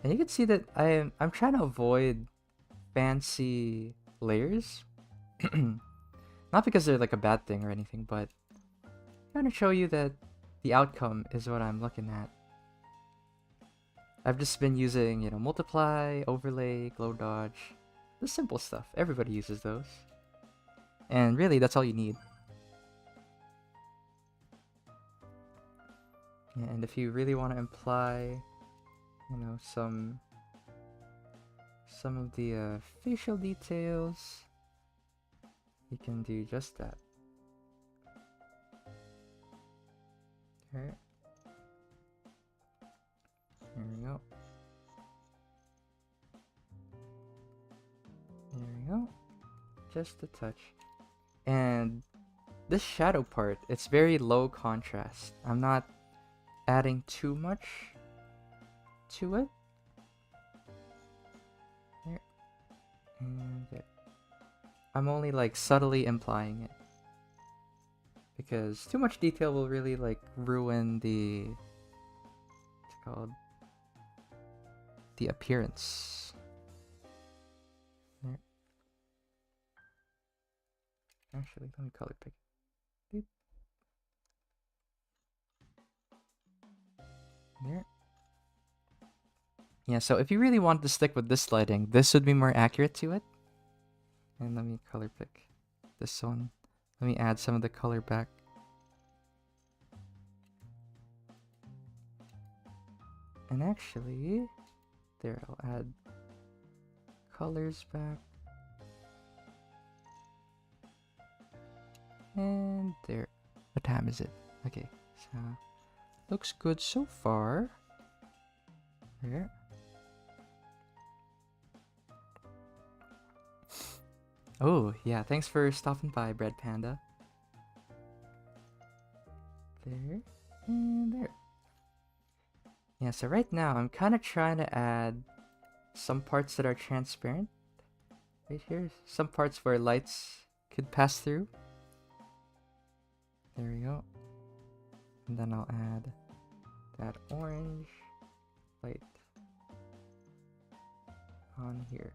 And you can see that I'm trying to avoid fancy layers. Not because they're like a bad thing or anything, but I'm trying to show you that the outcome is what I'm looking at. I've just been using, you know, multiply, overlay, glow dodge, the simple stuff. Everybody uses those. And really, that's all you need. Yeah, and if you really want to imply, you know, some of the facial details, you can do just that. Alright. There we go. There we go. Just a touch. And this shadow part, it's very low contrast. I'm not adding too much to it. There. And there. I'm only like subtly implying it. Because too much detail will really like ruin the... what's it called? The appearance. There. Actually, let me color pick. Boop. There. Yeah, so if you really want to stick with this lighting, this would be more accurate to it. And let me color pick this one. Let me add some of the color back. And actually, there, I'll add colors back. And there. What time is it? Okay, so looks good so far. There. Oh, yeah, thanks for stopping by, Bread Panda. There, and there. Yeah, so right now, I'm kind of trying to add some parts that are transparent. Right here. Some parts where lights could pass through. There we go. And then I'll add that orange light on here.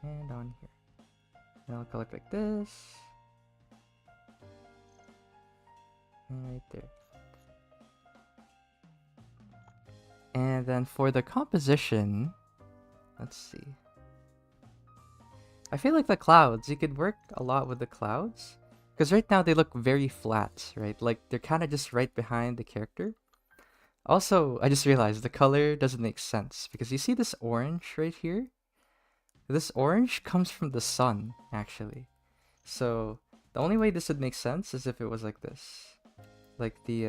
And on here. And I'll color pick this. And right there. And then for the composition, let's see. I feel like the clouds, you could work a lot with the clouds. Because right now they look very flat, right? Like they're kind of just right behind the character. Also, I just realized the color doesn't make sense. Because you see this orange right here? This orange comes from the sun, actually. So, the only way this would make sense is if it was like this. Like the,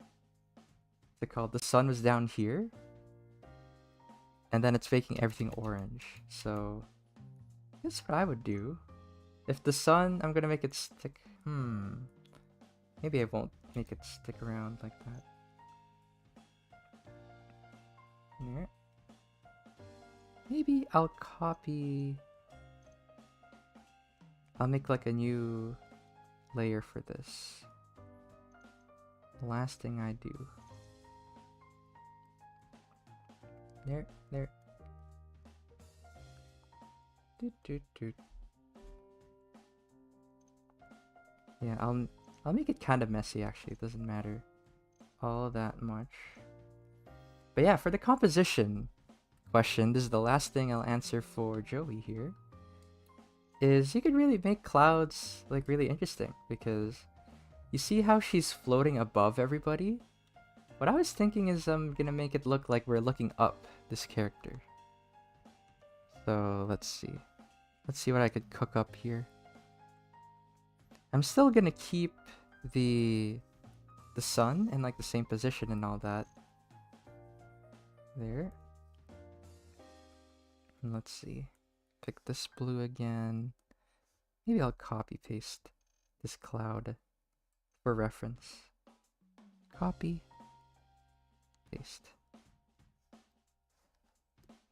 what's it called? The sun was down here. And then it's making everything orange. So, that's what I would do. If the sun, I'm gonna make it stick. Maybe I won't make it stick around like that. There. Maybe I'll copy... I'll make like a new layer for this. The last thing I do. There, there. Doot, doot, doot. Yeah, I'll make it kind of messy actually. It doesn't matter all that much. But yeah, for the composition question, this is the last thing I'll answer for Joey here. Is you could really make clouds like really interesting because you see how she's floating above everybody? What I was thinking is I'm gonna make it look like we're looking up this character. So let's see. Let's see what I could cook up here. I'm still gonna keep the sun in like the same position and all that. There. And let's see. Pick this blue again. Maybe I'll copy paste this cloud for reference. Copy. Paste.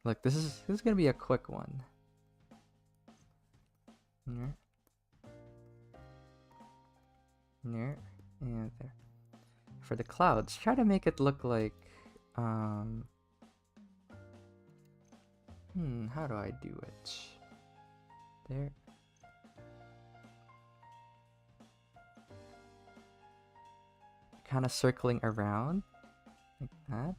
Look, this is gonna be a quick one. There. There. And there. For the clouds, try to make it look like how do I do it? There. Kind of circling around like that.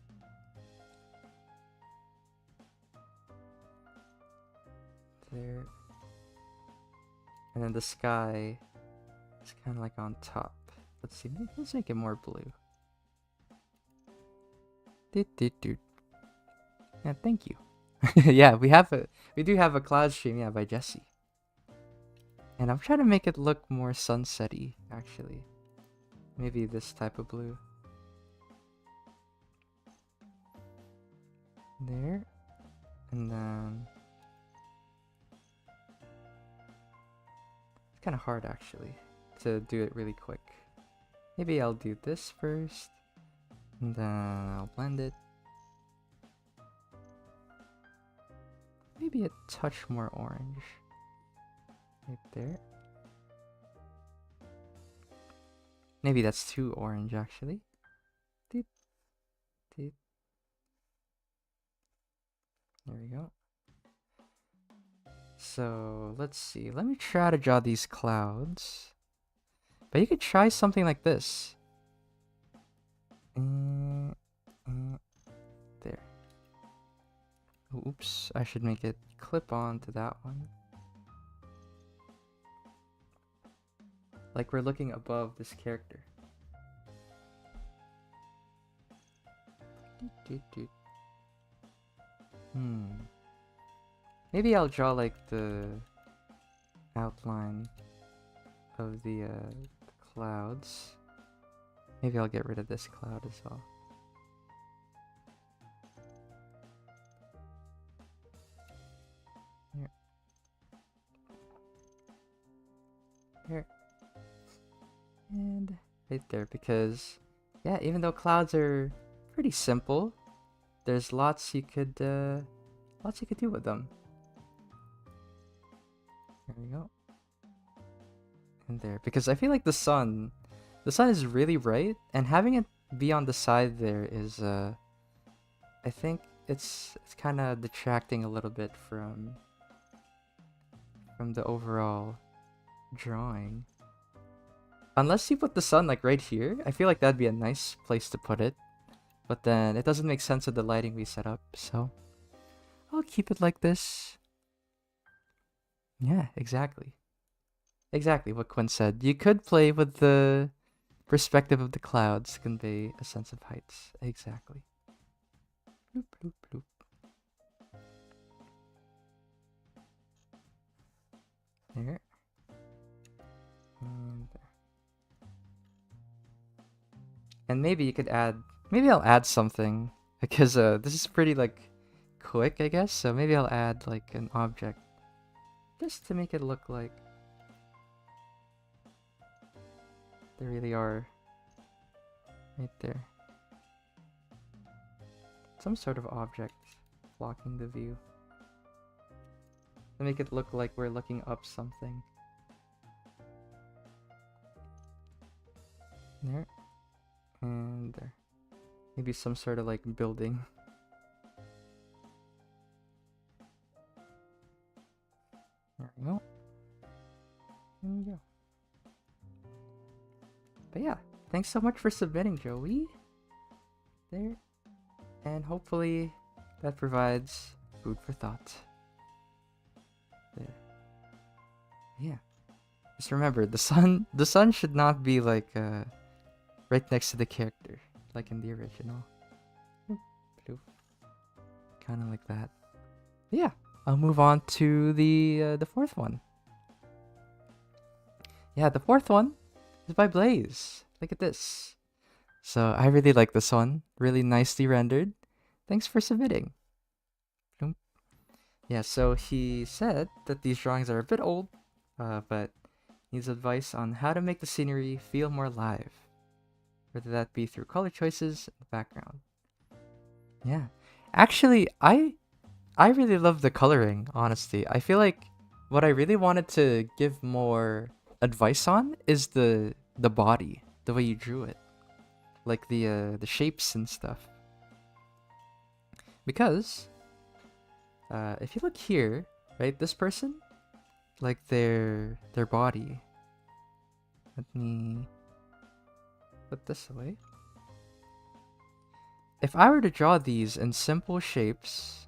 There. And then the sky is kind of like on top. Let's see, let's make it more blue. Yeah, thank you. Yeah, we do have a cloud stream, yeah, by Jesse. And I'm trying to make it look more sunsetty, actually. Maybe this type of blue. There. And then it's kind of hard, actually, to do it really quick. Maybe I'll do this first, and then I'll blend it. Maybe a touch more orange. Right there. Maybe that's too orange, actually. Deep, deep. There we go. So, let's see. Let me try to draw these clouds. But you could try something like this. There. Oops, I should make it clip on to that one. Like we're looking above this character. Maybe I'll draw like the outline of the clouds. Maybe I'll get rid of this cloud as well. Here. Here. And right there, because yeah, even though clouds are pretty simple, there's lots you could do with them. There we go. And there, because I feel like the sun is really bright, and having it be on the side there is I think it's kind of detracting a little bit from the overall drawing. Unless you put the sun like right here, I feel like that'd be a nice place to put it. But then it doesn't make sense with the lighting we set up, so I'll keep it like this. Yeah, exactly. Exactly what Quinn said. You could play with the perspective of the clouds to convey a sense of heights. Exactly. Bloop, bloop, bloop. There. And there. And maybe you could add... Maybe I'll add something. Because this is pretty, like, quick, I guess. So maybe I'll add, like, an object. Just to make it look like they really are right there. Some sort of object blocking the view. To make it look like we're looking up something. There. And there. Maybe some sort of like building. There we go. There we go. But yeah, thanks so much for submitting, Joey. There. And hopefully that provides food for thought. There. Yeah. Just remember, the sun should not be like right next to the character, like in the original. Kind of like that. But yeah, I'll move on to the fourth one. Yeah, the fourth one is by Blaze. Look at this. So I really like this one. Really nicely rendered. Thanks for submitting. Yeah, so he said that these drawings are a bit old, but needs advice on how to make the scenery feel more live, whether that be through color choices in the background. Yeah, actually, I I really love the coloring, honestly. I feel like what I really wanted to give more advice on is the body, the way you drew it, like the shapes and stuff. Because if you look here, right, this person, like their body. Let me put this away. If I were to draw these in simple shapes,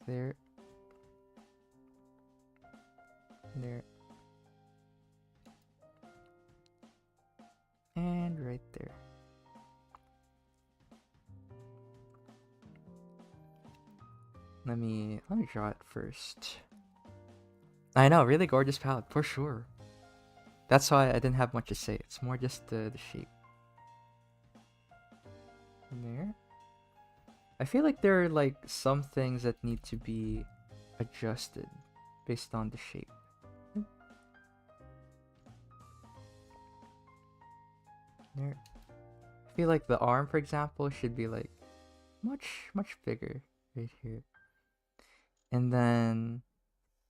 there, there, and right there. Let me draw it first. I know, really gorgeous palette, for sure. That's why I didn't have much to say. It's more just the shape. There. I feel like there are like some things that need to be adjusted based on the shape. There. I feel like the arm, for example, should be like much bigger right here. And then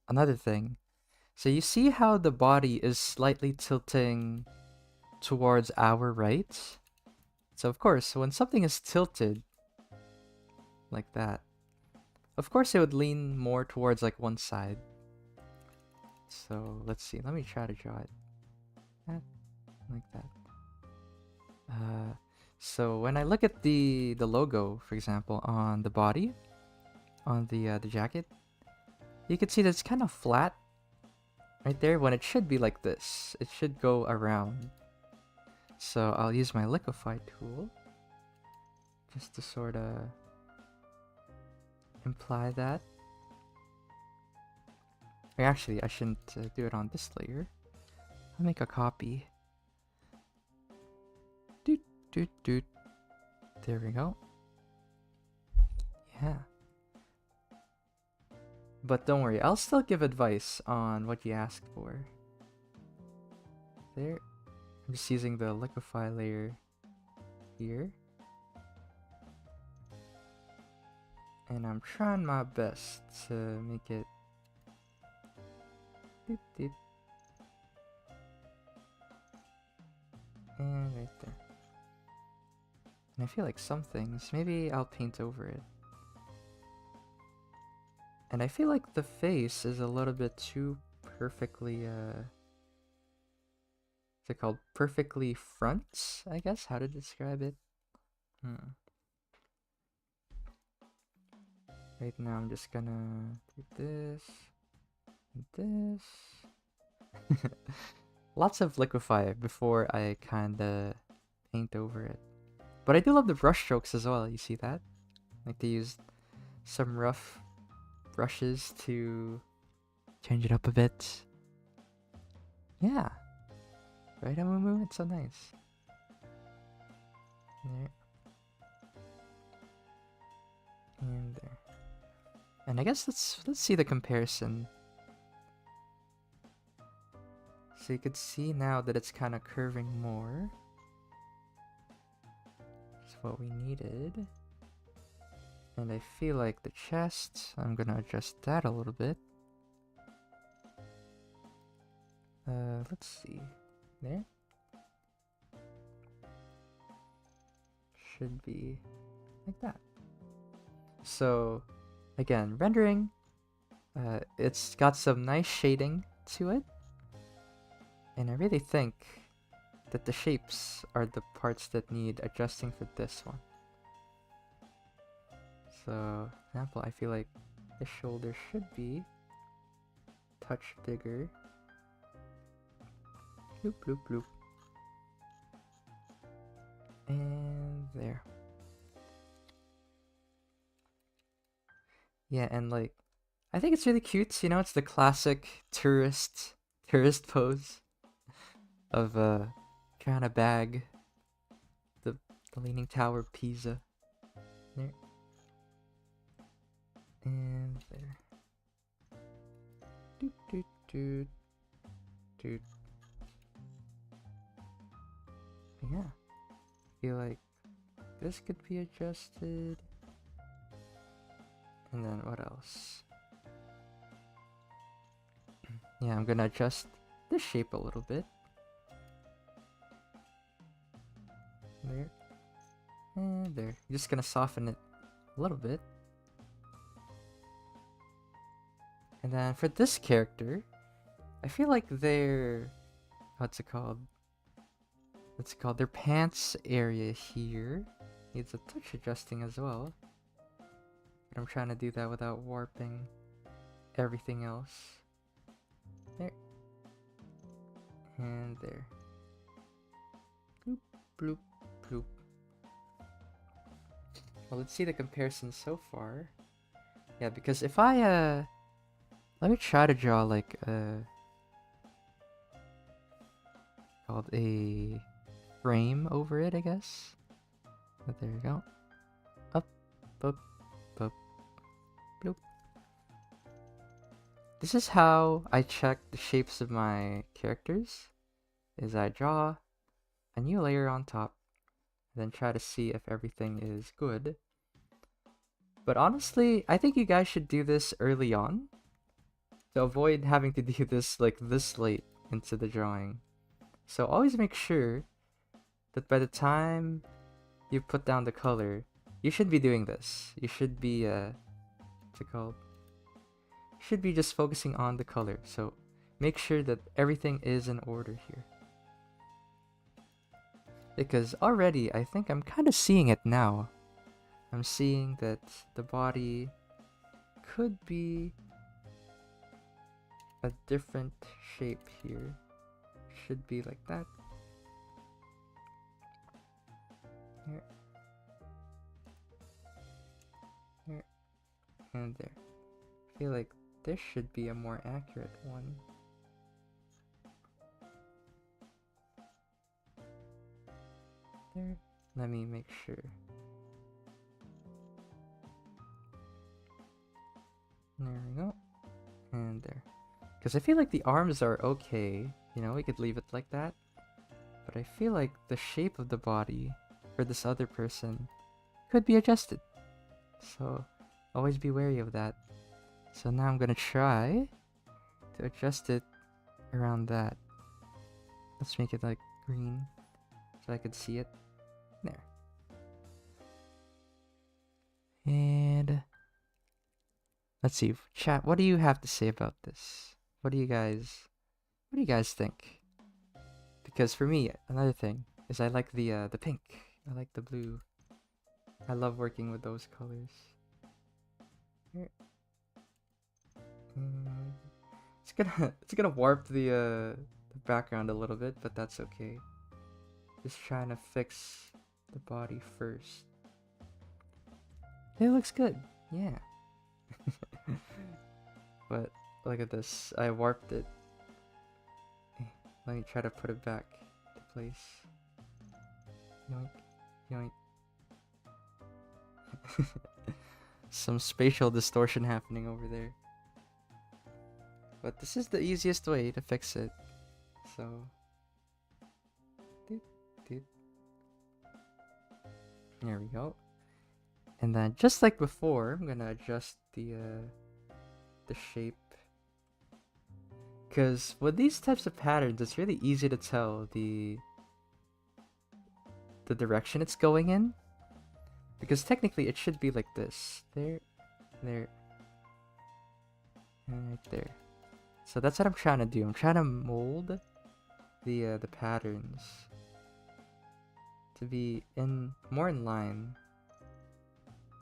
another thing. So you see how the body is slightly tilting towards our right? So of course, when something is tilted like that, of course it would lean more towards like one side. So let's see, let me try to draw it. Like that. So when I look at the logo, for example, on the body, on the jacket, you can see that it's kind of flat right there when it should be like this. It should go around. So I'll use my liquefy tool just to sort of imply that. Or actually, I shouldn't do it on this layer. I'll make a copy. Doot, doot, doot. There we go. Yeah. But don't worry, I'll still give advice on what you asked for. There. I'm just using the liquefy layer here. And I'm trying my best to make it... Doot, doot. And right there. And I feel like some things, maybe I'll paint over it. And I feel like the face is a little bit too perfectly, what's it called? Perfectly front, I guess? How to describe it? Right now I'm just gonna do this, and this. Lots of liquefy before I kinda paint over it. But I do love the brush strokes as well, you see that? Like they used some rough brushes to change it up a bit. Yeah. Right, Amumu? It's so nice. There. And there. And I guess let's see the comparison. So you could see now that it's kind of curving more. That's what we needed. And I feel like the chest, I'm gonna adjust that a little bit. Let's see. There. Should be like that. So, again, rendering, it's got some nice shading to it. And I really think that the shapes are the parts that need adjusting for this one. So, for example, I feel like the shoulder should be a touch bigger. Bloop, bloop, bloop. And there. Yeah, and like, I think it's really cute, you know, it's the classic tourist pose of trying to bag the Leaning Tower of Pisa. There. And there. Doot, doot, doot. Doot. Yeah. I feel like this could be adjusted. And then what else? Yeah, I'm gonna adjust this shape a little bit. There. And there. Just gonna soften it a little bit. And then for this character, I feel like their... what's it called? What's it called? Their pants area here needs a touch adjusting as well. But I'm trying to do that without warping everything else. There. And there. Bloop, bloop, bloop. Well, let's see the comparison so far. Yeah, because if I, let me try to draw like called a frame over it, I guess. But there you go. Up, up, up, bloop. This is how I check the shapes of my characters. Is I draw a new layer on top, then try to see if everything is good. But honestly, I think you guys should do this early on to avoid having to do this like this late into the drawing. So always make sure that by the time you put down the color, you should be doing this. You should be what's it called? You should be just focusing on the color. So make sure that everything is in order here. Because already I think I'm kind of seeing it now. I'm seeing that the body could be a different shape here. Should be like that. Here. Here. And there. I feel like this should be a more accurate one. There. Let me make sure. There we go. And there. Because I feel like the arms are okay. You know, we could leave it like that. But I feel like the shape of the body for this other person could be adjusted. So always be wary of that. So now I'm gonna try to adjust it around that. Let's make it like green so I could see it. There. And let's see, chat, what do you have to say about this? What do you guys think? Because for me, another thing is I like the pink. I like the blue. I love working with those colors. Here. It's gonna warp the background a little bit, but that's okay. Just trying to fix the body first. It looks good, yeah. But look at this, I warped it. Let me try to put it back to place. Yoink, yoink. Some spatial distortion happening over there. But this is the easiest way to fix it. So, there we go. And then just like before, I'm gonna adjust the shape. Because with these types of patterns, it's really easy to tell the direction it's going in. Because technically it should be like this. There, there, and right there. So that's what I'm trying to do. I'm trying to mold the patterns to be more in line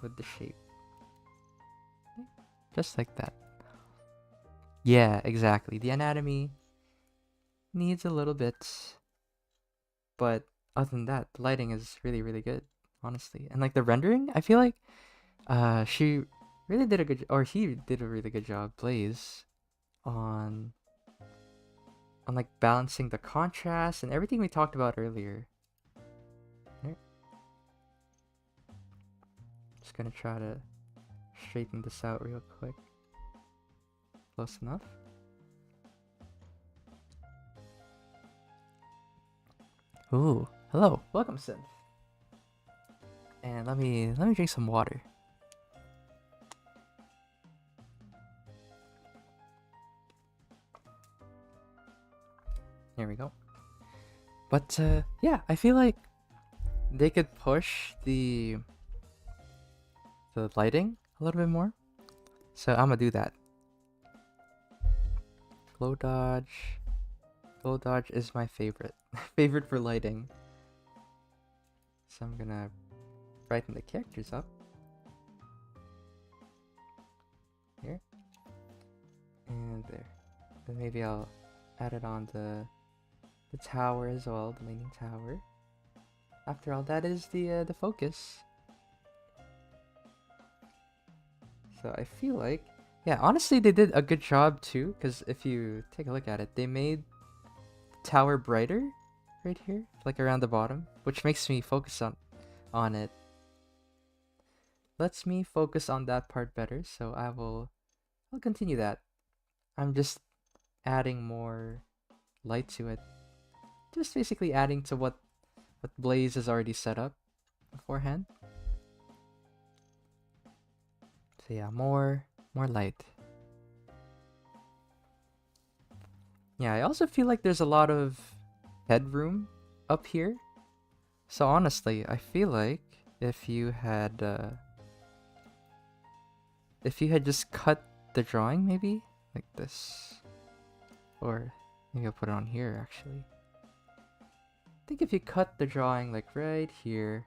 with the shape. Just like that. Yeah, exactly. The anatomy needs a little bit, but other than that, the lighting is really, really good, honestly. And like the rendering, I feel like she really did a good, or he did a really good job, Blaze, on like balancing the contrast and everything we talked about earlier. There. Just gonna try to straighten this out real quick. Close enough. Ooh, hello, welcome, Synth. And let me drink some water. Here we go. But yeah, I feel like they could push the lighting a little bit more. So I'm gonna do that. Glow dodge. Glow dodge is my favorite. Favorite for lighting. So I'm gonna brighten the characters up. Here. And there. Then maybe I'll add it on the tower as well, the leaning tower. After all, that is the focus. So I feel like, yeah, honestly they did a good job too, because if you take a look at it, they made the tower brighter right here, like around the bottom, which makes me focus on it. Lets me focus on that part better, so I'll continue that. I'm just adding more light to it. Just basically adding to what Blaze has already set up beforehand. So yeah, more light. Yeah, I also feel like there's a lot of headroom up here. So honestly, I feel like if you had just cut the drawing maybe like this, or maybe I'll put it on here actually. I think if you cut the drawing like right here,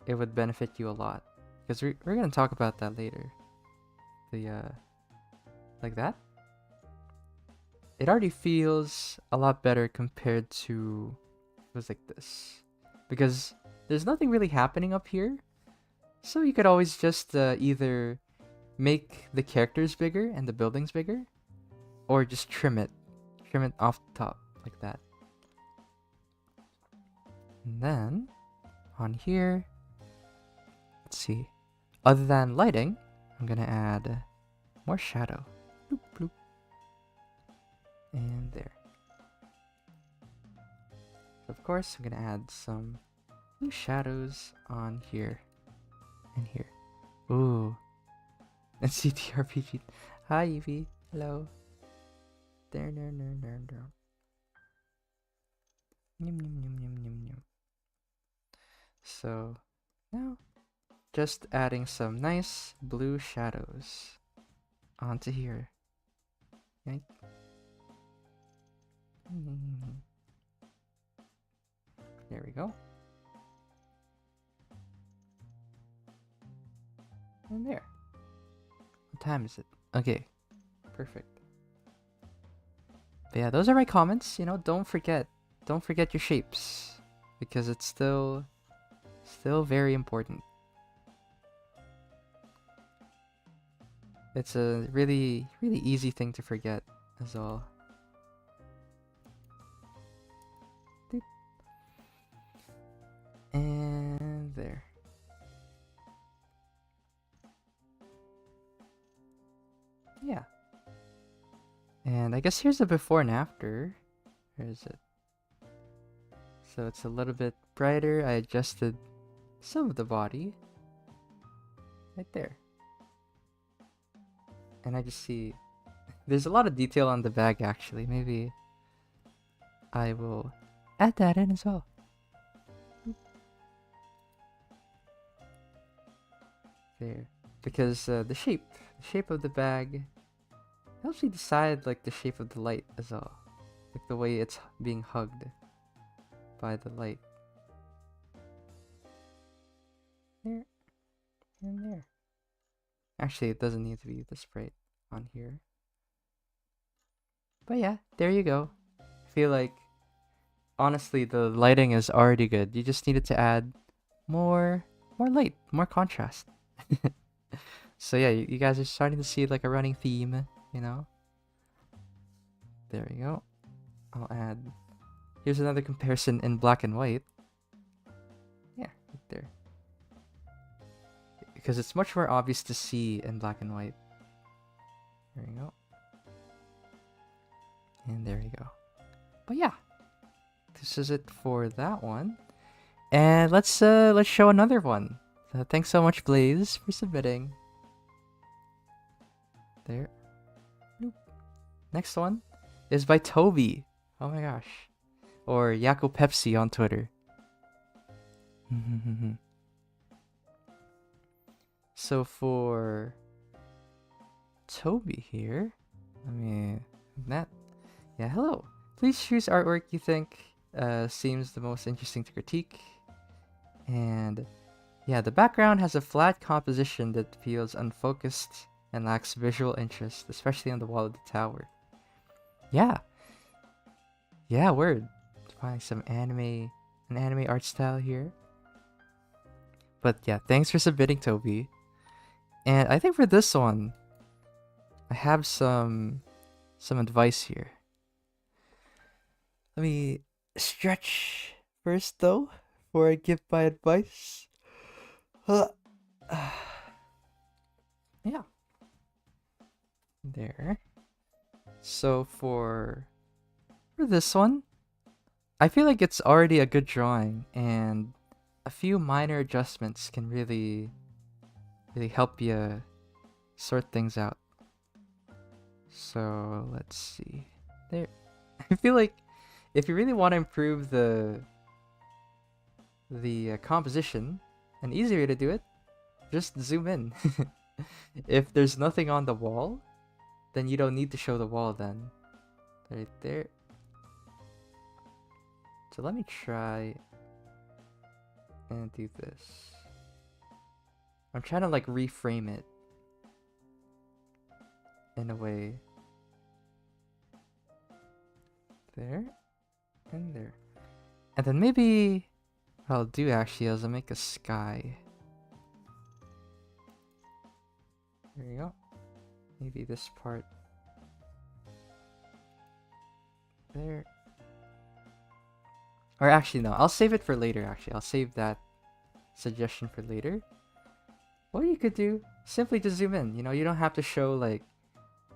it would benefit you a lot, because we're gonna talk about that later. Like that, it already feels a lot better compared to it was like this, because there's nothing really happening up here. So you could always just either make the characters bigger and the buildings bigger, or just trim it off the top like that. And then on here, let's see, other than lighting, I'm gonna add more shadow. Bloop, bloop. And there. So of course, I'm gonna add some blue shadows on here and here. Ooh. And CTRPG. Hi, Evie. Hello. There. Yum. So now, just adding some nice blue shadows onto here. Yank. There we go. And there. What time is it? Okay. Perfect. But yeah, those are my comments. You know, don't forget your shapes, because it's still very important. It's a really easy thing to forget as well. And there. Yeah. And I guess here's the before and after. Where is it? So it's a little bit brighter. I adjusted some of the body. Right there. And I just see there's a lot of detail on the bag actually. Maybe I will add that in as well. There. Because the shape of the bag helps you decide like the shape of the light as well. Like the way it's being hugged by the light. There. And there. Actually, it doesn't need to be this bright on here. But yeah, there you go. I feel like, honestly, the lighting is already good. You just needed to add more light, more contrast. So yeah, you guys are starting to see like a running theme, you know? There we go. I'll add... Here's another comparison in black and white. Yeah, right there. Because it's much more obvious to see in black and white. There you go. And there you go. But yeah, this is it for that one. And let's show another one. So thanks so much, Blaze, for submitting. There. Nope. Next one is by Toby. Oh my gosh. Or yakopepsi on Twitter. So for Toby here, I mean, that, yeah, hello. Please choose artwork you think seems the most interesting to critique. And yeah, the background has a flat composition that feels unfocused and lacks visual interest, especially on the wall of the tower. Yeah. Yeah, word. Finding some an anime art style here. But yeah, thanks for submitting, Toby. And I think for this one, I have some advice here. Let me stretch first though, before I give my advice. Yeah. There. So for this one, I feel like it's already a good drawing, and a few minor adjustments can really help you sort things out. So let's see. There. I feel like if you really want to improve the composition, an easy way to do it, just zoom in. If there's nothing on the wall, then you don't need to show the wall then. Right there. So let me try and do this. I'm trying to like reframe it in a way. There and there. And then maybe what I'll do actually is I'll make a sky. There you go. Maybe this part. There. Or actually no, I'll save it for later actually. I'll save that suggestion for later. What you could do, simply just zoom in. You know, you don't have to show like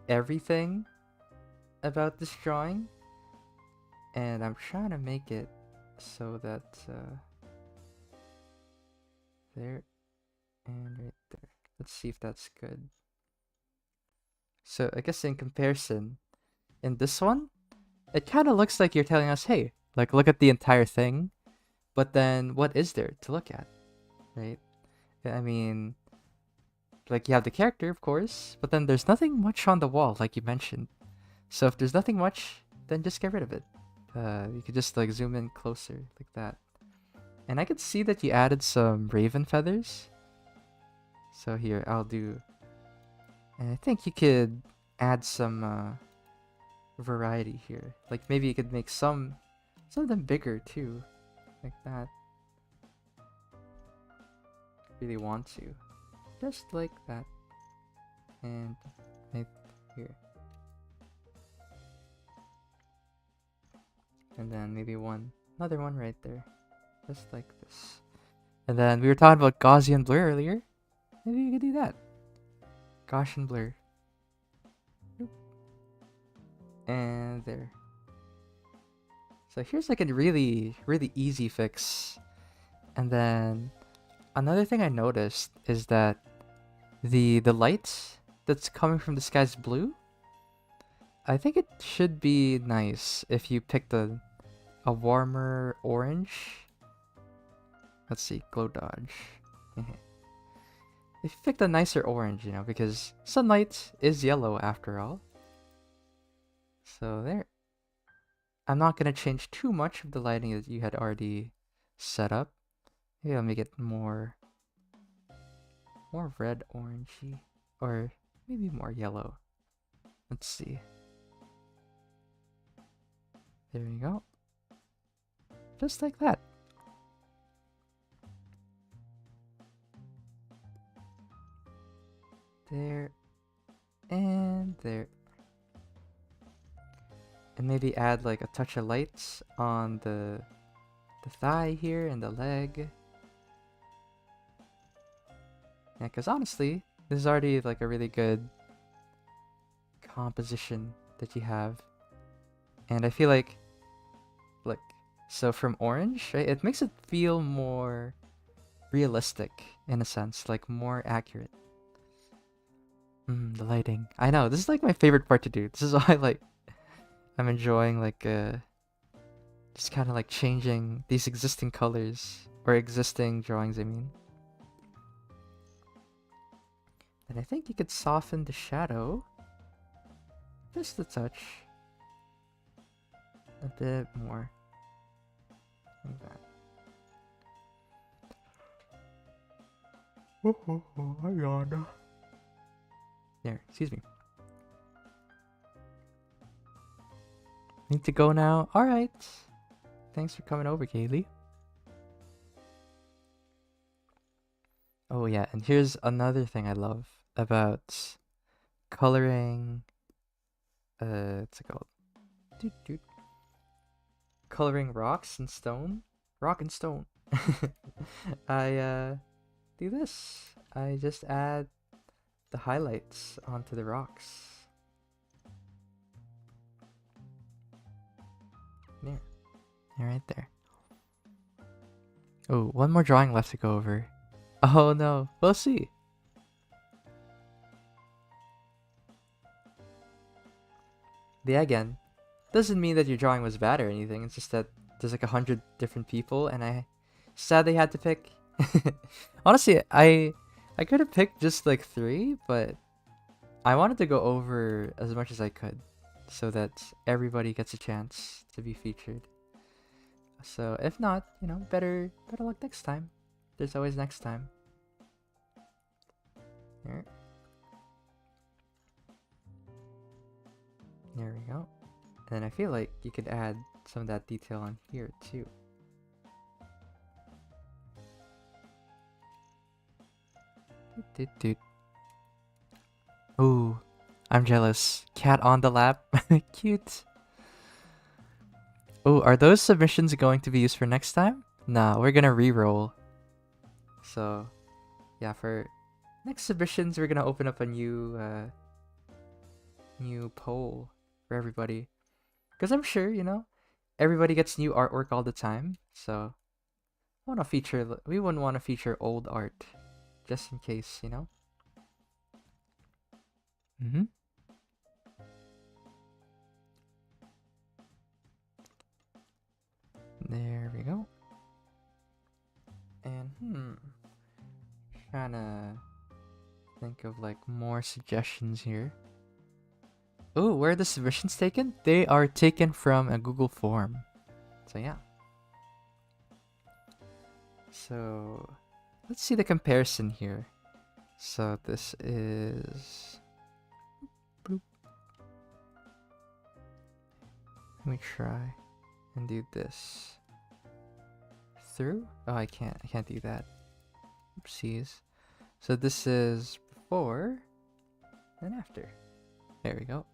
everything about this drawing. And I'm trying to make it so that there and right there. Let's see if that's good. So I guess in comparison, in this one, it kind of looks like you're telling us, hey, like look at the entire thing, but then what is there to look at, right? I mean, like you have the character, of course, but then there's nothing much on the wall, like you mentioned. So if there's nothing much, then just get rid of it. You could just like zoom in closer like that. And I could see that you added some raven feathers. So here, I'll do... And I think you could add some variety here. Like maybe you could make some of them bigger too. Like that. Really want to. Just like that. And right here. And then maybe another one right there. Just like this. And then we were talking about Gaussian blur earlier. Maybe you could do that. Gaussian blur. And there. So here's like a really easy fix. And then another thing I noticed is that the light that's coming from the sky is blue. I think it should be nice if you picked a warmer orange. Let's see, glow dodge. If you picked a nicer orange, you know, because sunlight is yellow after all. So there. I'm not gonna change too much of the lighting that you had already set up. Maybe I'll make it more red orangey, or maybe more yellow. Let's see. There we go. Just like that. There and there. And maybe add like a touch of lights on the thigh here and the leg. Yeah, because honestly, this is already like a really good composition that you have. And I feel like so from orange, right, it makes it feel more realistic in a sense, like more accurate. The lighting. I know, this is like my favorite part to do. This is why I'm enjoying like Just kind of like changing these existing colors, or existing drawings, I mean. And I think you could soften the shadow just a touch. A bit more. Like that. I yawned. There, excuse me. Need to go now? Alright. Thanks for coming over, Kaylee. Oh yeah, and here's another thing I love about coloring. What's it called? Coloring rocks and stone. Rock and stone. I do this. I just add the highlights onto the rocks. There. Right there. Oh, one more drawing left to go over. Oh no, we'll see. Yeah, again, doesn't mean that your drawing was bad or anything. It's just that there's like 100 different people, and I sadly had to pick. Honestly, I could have picked just like 3, but I wanted to go over as much as I could, so that everybody gets a chance to be featured. So if not, you know, better luck next time. There's always next time. There. There we go. And I feel like you could add some of that detail on here too. Ooh, I'm jealous. Cat on the lap. Cute. Oh, are those submissions going to be used for next time? Nah, we're gonna re-roll. So, yeah, for next submissions, we're gonna open up a new poll for everybody. Because I'm sure, you know, everybody gets new artwork all the time. So, we wouldn't want to feature old art, just in case, you know. There we go. And trying to think of like more suggestions here. Oh, where are the submissions taken? They are taken from a Google form. So yeah. So let's see the comparison here. So this is... Bloop. Let me try and do this. Through? Oh, I can't do that. Oopsies. So this is before and after. There we go.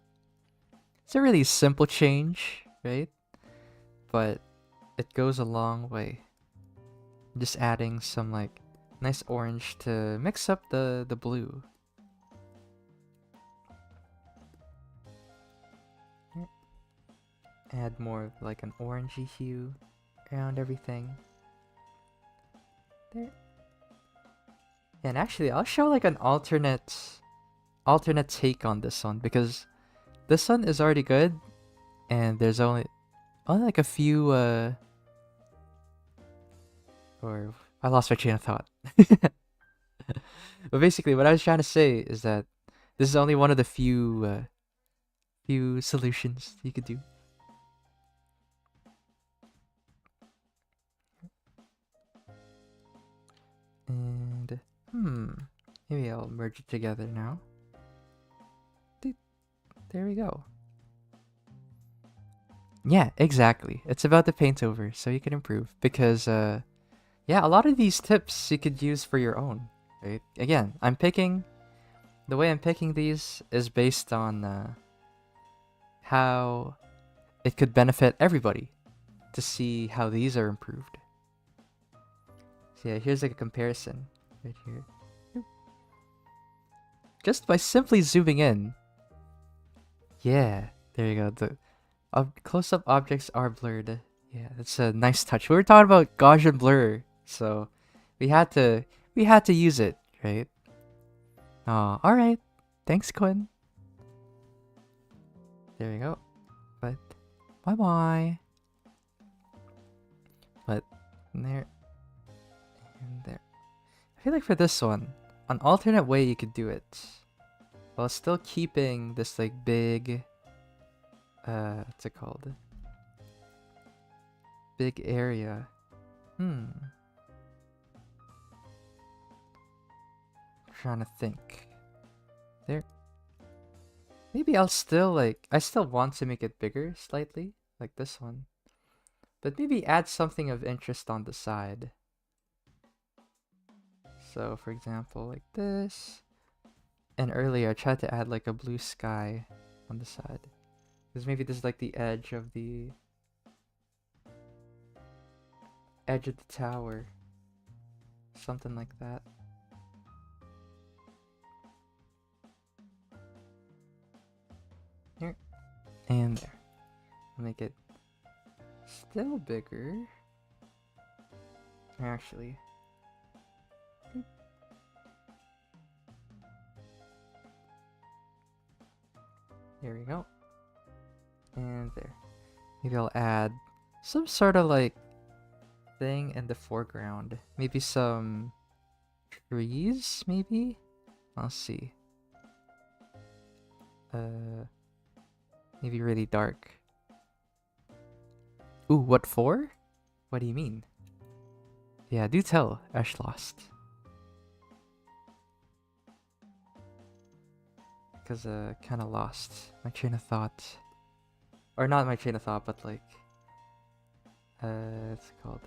It's a really simple change, right? But it goes a long way. Just adding some like nice orange to mix up the blue. Add more of like an orangey hue around everything. There. And actually, I'll show like an alternate take on this one, because this one is already good, and there's only like a few or I lost my train of thought. But basically, what I was trying to say is that this is only one of the few solutions you could do. And maybe I'll merge it together now. There we go. Yeah, exactly. It's about the paint over, so you can improve. Because yeah, a lot of these tips you could use for your own, right? Again, the way I'm picking these is based on how it could benefit everybody to see how these are improved. So yeah, here's like a comparison right here. Just by simply zooming in. Yeah, there you go. The close-up objects are blurred. Yeah, that's a nice touch. We were talking about Gaussian blur, so we had to use it, right? Oh, all right. Thanks, Quinn. There you go. But bye-bye. But there and there. I feel like for this one, an alternate way you could do it, while still keeping this like big, what's it called? Big area. Trying to think. There. Maybe I'll still like, I still want to make it bigger slightly, like this one. But maybe add something of interest on the side. So for example, like this. And earlier I tried to add like a blue sky on the side. Because maybe this is like the edge of the tower. Something like that. Here. And there. Make it still bigger. Actually. There we go. And there. Maybe I'll add some sort of like thing in the foreground. Maybe some trees, maybe? I'll see. Maybe really dark. Ooh, what for? What do you mean? Yeah, do tell, Ash Lost. Because kind of lost my train of thought. Or not my train of thought, but like, what's it called?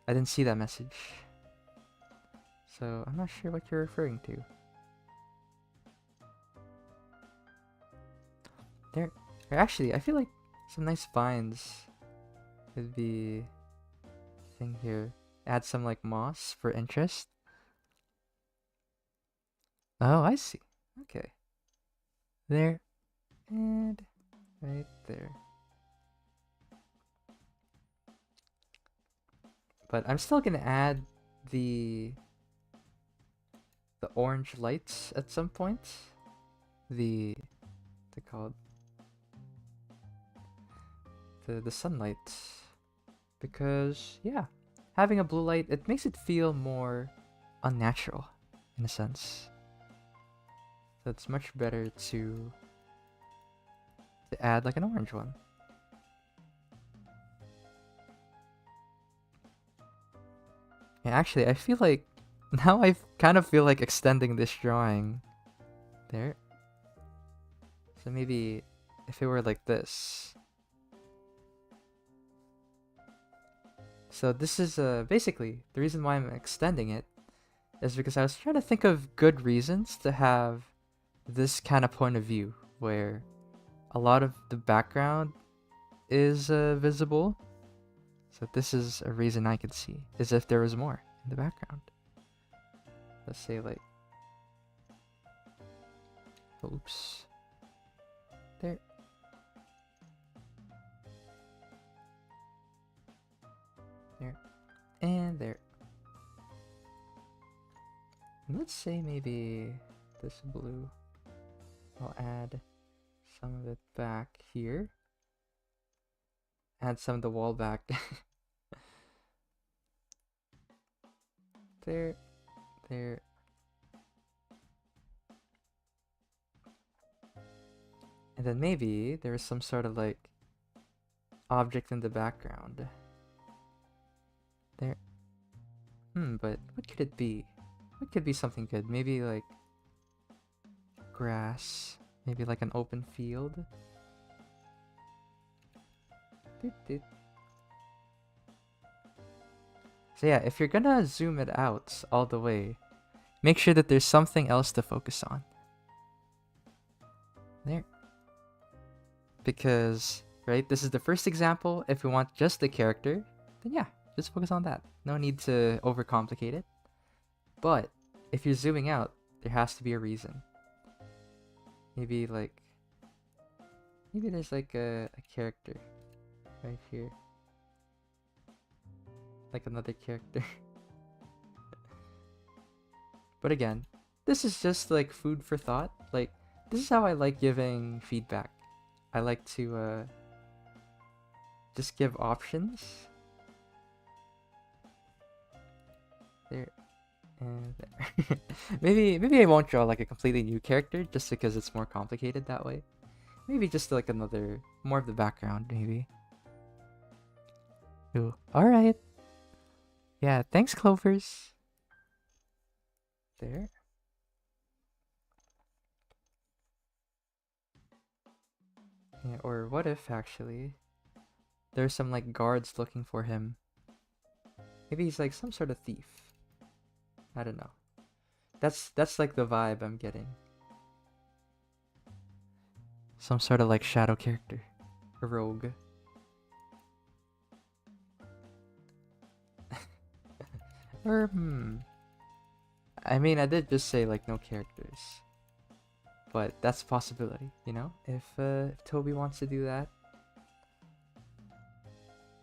I didn't see that message. So I'm not sure what you're referring to. There, actually, I feel like some nice vines could be a thing here. Add some like moss for interest. Oh, I see. Okay. There. And right there. But I'm still gonna add the orange lights at some point. The what's it called? The sunlight. Because yeah, having a blue light, it makes it feel more unnatural in a sense. So it's much better to add like an orange one. Yeah, actually, I feel like now I kind of feel like extending this drawing. There. So maybe if it were like this. So this is basically the reason why I'm extending it is because I was trying to think of good reasons to have this kind of point of view where a lot of the background is visible. So this is a reason I could see, is if there was more in the background. Let's say like, oops, there. There. And there. And let's say maybe this blue. I'll add some of it back here. Add some of the wall back. There. There. And then maybe there's some sort of like object in the background. There. But what could it be? What could be something good? Maybe like grass. Maybe like an open field. Doot, doot. So yeah, if you're gonna zoom it out all the way, make sure that there's something else to focus on. There. Because, right, this is the first example. If we want just the character, then yeah, just focus on that. No need to overcomplicate it. But if you're zooming out, there has to be a reason. Maybe like, maybe there's like a character right here. Like another character. But again, this is just like food for thought. Like, this is how I like giving feedback. I like to just give options. And there. maybe I won't draw like a completely new character just because it's more complicated that way. Maybe just like another, more of the background maybe. Ooh, alright. Yeah, thanks Clovers. There. Yeah, or what if actually there's some like guards looking for him? Maybe he's like some sort of thief. I don't know. That's like the vibe I'm getting. Some sort of like shadow character. A rogue. Or I mean I did just say like no characters. But that's a possibility, you know? If Toby wants to do that.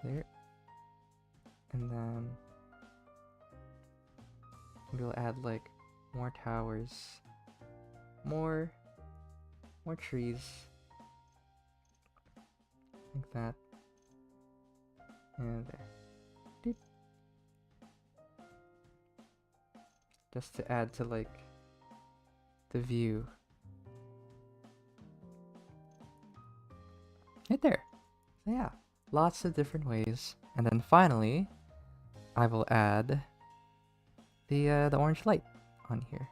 There. And then we'll add like more towers. More trees. Like that. And there. Doop. Just to add to like the view. Right there. So yeah, lots of different ways. And then finally, I will add the orange light on here.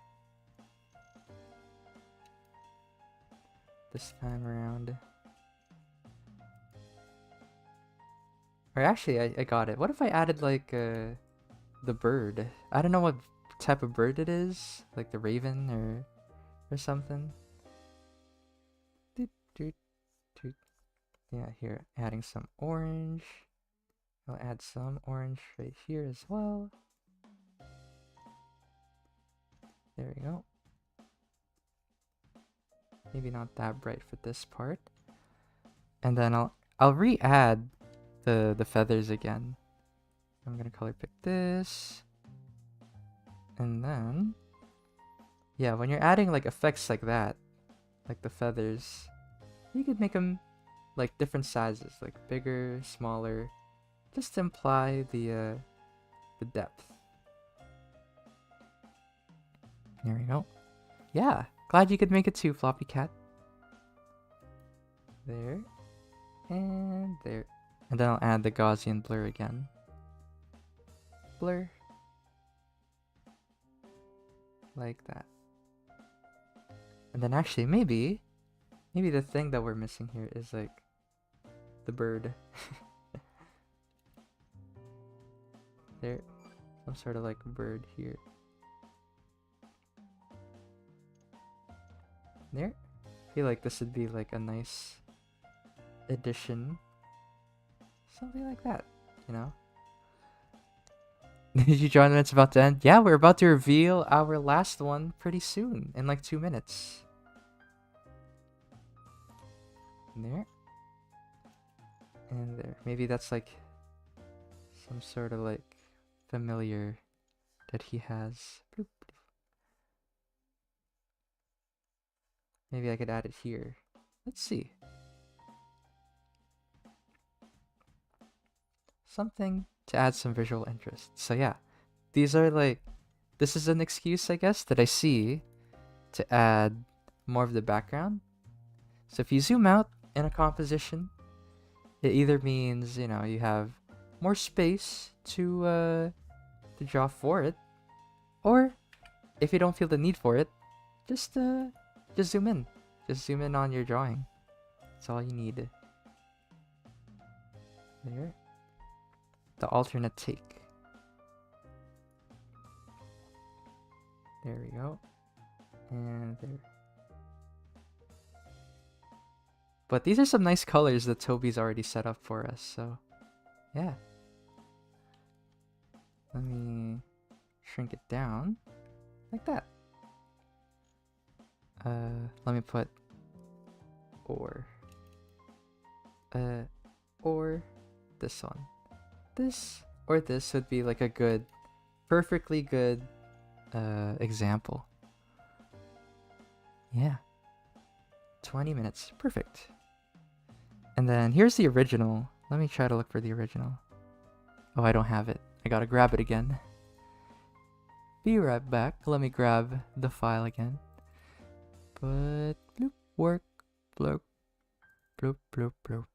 This time around. Or actually, I got it. What if I added like the bird? I don't know what type of bird it is, like the raven or something. Doot, doot, doot. Yeah, here, adding some orange. I'll add some orange right here as well. There we go. Maybe not that bright for this part. And then I'll re-add the feathers again. I'm gonna color pick this. And then yeah, when you're adding like effects like that, like the feathers, you could make them like different sizes, like bigger, smaller, just to imply the depth. There we go. Yeah, glad you could make it too, Floppy Cat. There. And there. And then I'll add the Gaussian blur again. Blur. Like that. And then actually, maybe the thing that we're missing here is like the bird. There. Some sort of like bird here. There. I feel like this would be like a nice addition. Something like that, you know? Did you join when it's about to end? Yeah, we're about to reveal our last one pretty soon, in like 2 minutes. There. And there. Maybe that's like some sort of like familiar that he has. Bloop. Maybe I could add it here. Let's see. Something to add some visual interest. So yeah, these are like, this is an excuse, I guess, that I see to add more of the background. So if you zoom out in a composition, it either means, you know, you have more space to draw for it, or if you don't feel the need for it, just zoom in. Just zoom in on your drawing. That's all you need. There. The alternate take. There we go. And there. But these are some nice colors that Toby's already set up for us, so yeah. Let me shrink it down like that. Let me put or this one. This or this would be like a good, perfectly good example. Yeah. 20 minutes. Perfect. And then here's the original. Let me try to look for the original. Oh, I don't have it. I gotta grab it again. be right back. Let me grab the file again. But bloop, work, bloop, bloop, bloop, bloop.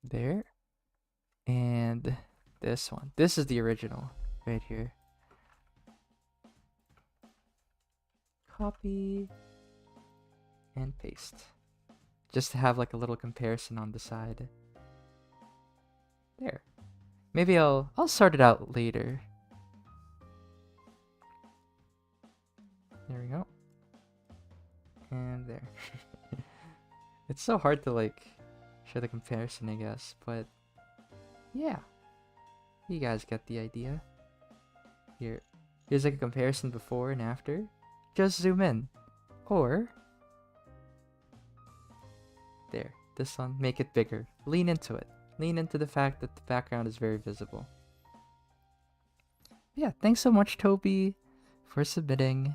There. And this one. This is the original right here. Copy and paste. Just to have like a little comparison on the side. There. Maybe I'll sort it out later. There we go. And there. It's so hard to like show the comparison, I guess, but yeah. You guys get the idea. Here's like a comparison before and after. Just zoom in. Or there. This one, make it bigger. Lean into it. Lean into the fact that the background is very visible. Yeah, thanks so much, Toby, for submitting.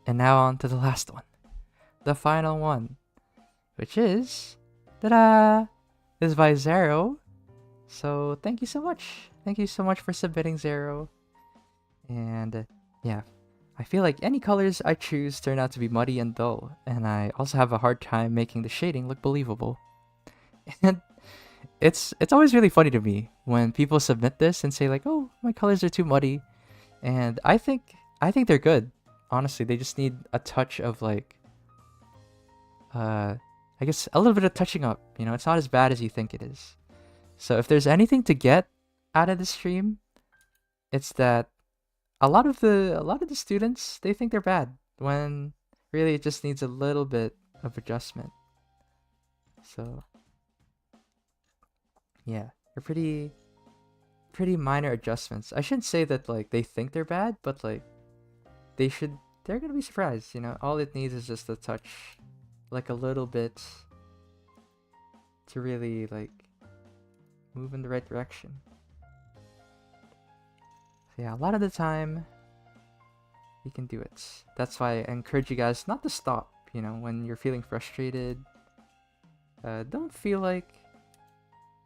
And now on to the last one. The final one. Which is... ta-da! Is by Zarrow. So, thank you so much. Thank you so much for submitting, Zarrow. And, yeah. I feel like any colors I choose turn out to be muddy and dull. And I also have a hard time making the shading look believable. And it's always really funny to me when people submit this and say like, oh, my colors are too muddy. And I think they're good. Honestly, they just need a touch of like, I guess a little bit of touching up. You know, it's not as bad as you think it is. So if there's anything to get out of the stream, it's that a lot of the students, they think they're bad when really it just needs a little bit of adjustment. So yeah, they're pretty minor adjustments. I shouldn't say that like they think they're bad, but like they're gonna be surprised, you know. All it needs is just a touch, like a little bit, to really like move in the right direction. So yeah, a lot of the time you can do it. That's why I encourage you guys not to stop, you know, when you're feeling frustrated. Don't feel like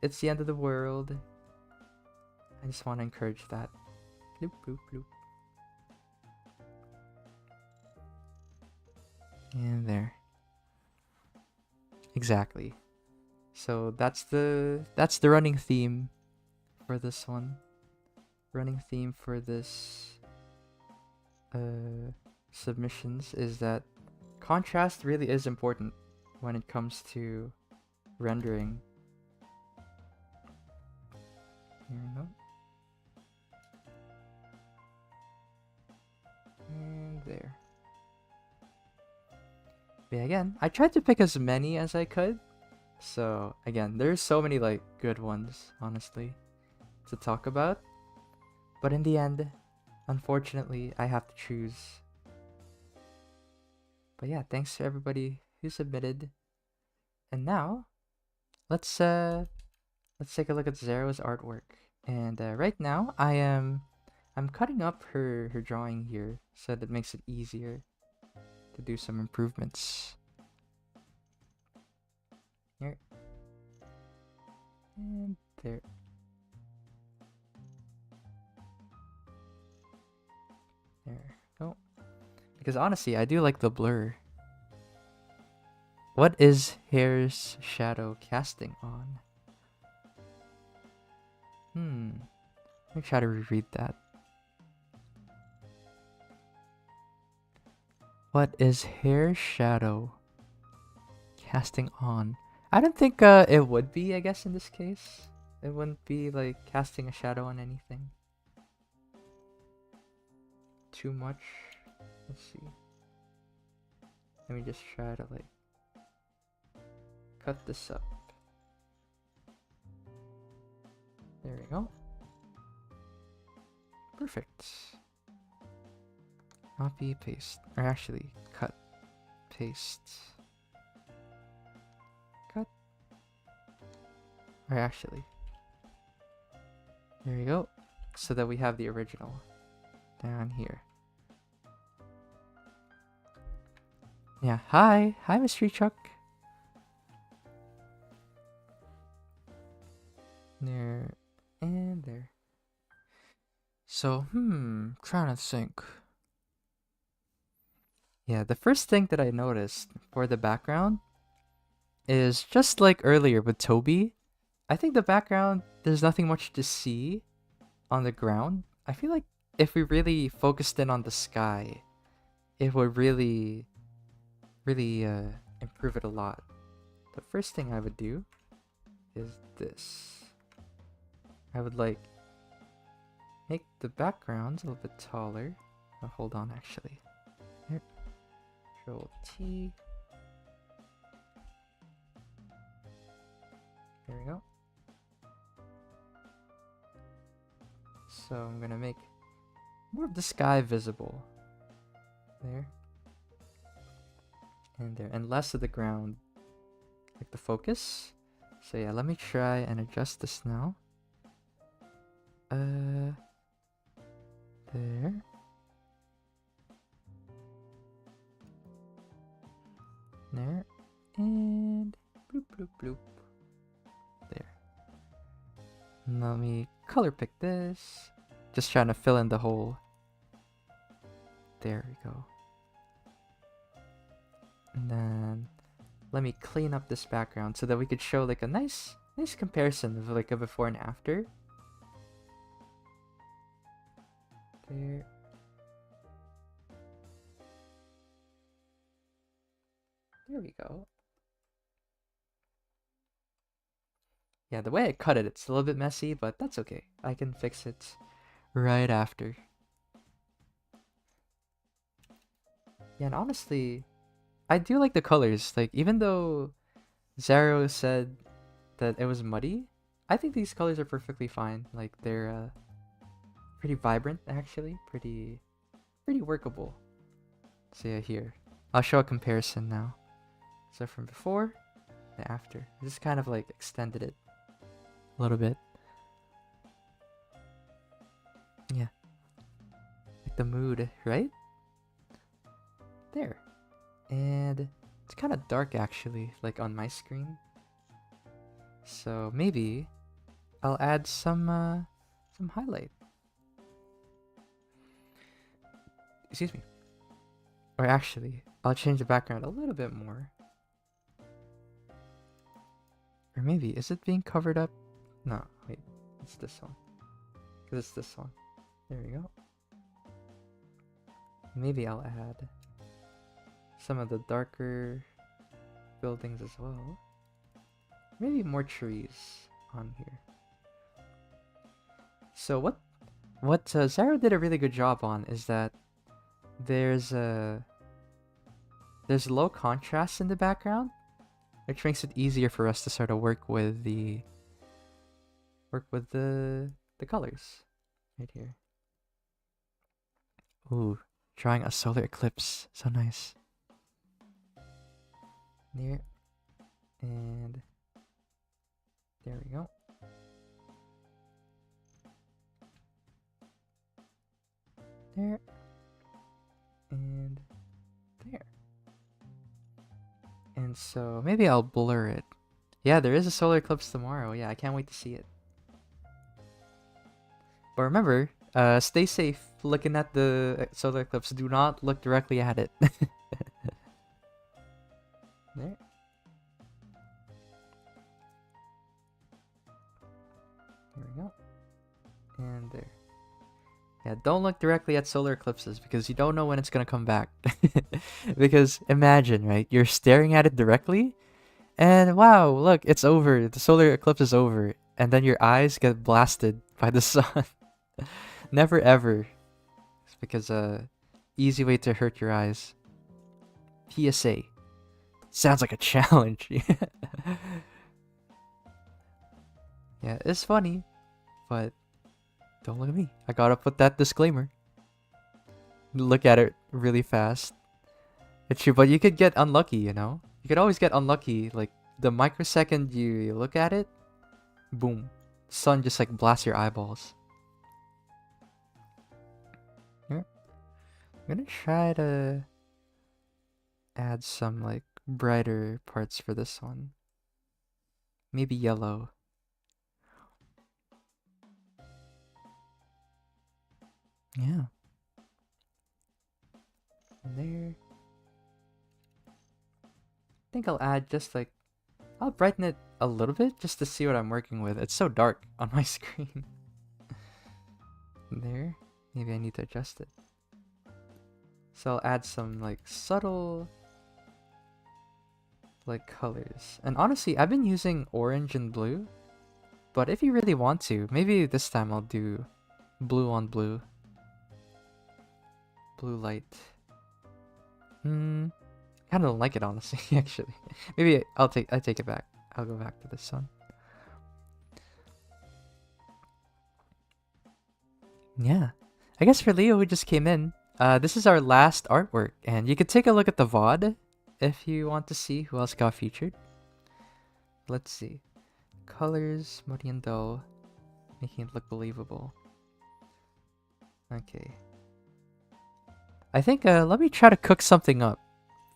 it's the end of the world. I just want to encourage that. Bloop, bloop, bloop. And there. Exactly. So that's the running theme for this one. Running theme for this submissions is that contrast really is important when it comes to rendering. Here we go. And there. But again, I tried to pick as many as I could. So again, there's so many like good ones, honestly, to talk about. But in the end, unfortunately, I have to choose. But yeah, thanks to everybody who submitted. And now, let's take a look at Zarrow's artwork. And right now, I'm cutting up her drawing here, so that makes it easier to do some improvements. Here. And there. There we go. Because honestly, I do like the blur. What is hair's shadow casting on? Let me try to reread that. What is hair's shadow casting on? I don't think it would be, I guess, in this case. It wouldn't be like casting a shadow on anything too much. Let's see. Let me just try to like cut this up. There we go. Perfect. Copy, paste. Or actually, cut, paste. Cut. Or actually. There we go. So that we have the original down here. Yeah, hi, Mystery Chuck. There and there. So So, trying to think. Yeah, the first thing that I noticed for the background is just like earlier with Toby. I think the background, there's nothing much to see on the ground. I feel like if we really focused in on the sky, it would really improve it a lot. The first thing I would do is this. I would like make the backgrounds a little bit taller. Oh, hold on, actually. Here. Control T. There we go. So I'm gonna make more of the sky visible. There. And there. And less of the ground. Like the focus. So yeah, let me try and adjust this now. There. There. And bloop bloop bloop. There. Now let me color pick this. Just trying to fill in the hole. There we go. And then let me clean up this background so that we could show like a nice comparison of like a before and after. There. There we go. Yeah, the way I cut it, it's a little bit messy, but that's okay. I can fix it right after. Yeah, and honestly, I do like the colors. Like, even though Zarrow said that it was muddy, I think these colors are perfectly fine. Like, they're pretty vibrant, actually. Pretty workable. So yeah, here. I'll show a comparison now. So from before to after. Just kind of like extended it a little bit. Yeah. Like the mood, right? There. And it's kind of dark actually, like on my screen. So maybe I'll add some highlight. Excuse me. Or actually, I'll change the background a little bit more. Or maybe, is it being covered up? No, wait, it's this one. Because it's this one. There we go. Maybe I'll add some of the darker buildings as well. Maybe more trees on here. So what Zarrow did a really good job on is that there's low contrast in the background, which makes it easier for us to sort of work with the colors right here. Ooh, drawing a solar eclipse, so nice. There, and there we go. There, and there. And so maybe I'll blur it. Yeah, there is a solar eclipse tomorrow. Yeah, I can't wait to see it. But remember, stay safe looking at the solar eclipse. Do not look directly at it. There. There we go. And there. Yeah, don't look directly at solar eclipses because you don't know when it's gonna come back. Because imagine, right? You're staring at it directly, and wow, look, it's over. The solar eclipse is over, and then your eyes get blasted by the sun. Never ever. It's because easy way to hurt your eyes. PSA. Sounds like a challenge. Yeah, it's funny, but don't look at me. I gotta put that disclaimer. Look at it really fast. It's true, but you could get unlucky, you know? You could always get unlucky. Like, the microsecond you look at it, boom. Sun just like blasts your eyeballs. Here. I'm gonna try to add some like brighter parts for this one. Maybe yellow. Yeah. There. I think I'll add just like, I'll brighten it a little bit just to see what I'm working with. It's so dark on my screen. There. Maybe I need to adjust it. So I'll add some like subtle like colors. And honestly, I've been using orange and blue. But if you really want to, maybe this time I'll do blue on blue. Blue light. Kind of don't like it, honestly, actually. Maybe I take it back. I'll go back to this one. Yeah. I guess for Leo who just came in, this is our last artwork, and you could take a look at the VOD if you want to see who else got featured. Let's see. Colors, muddy and dull, making it look believable. Okay. I think, let me try to cook something up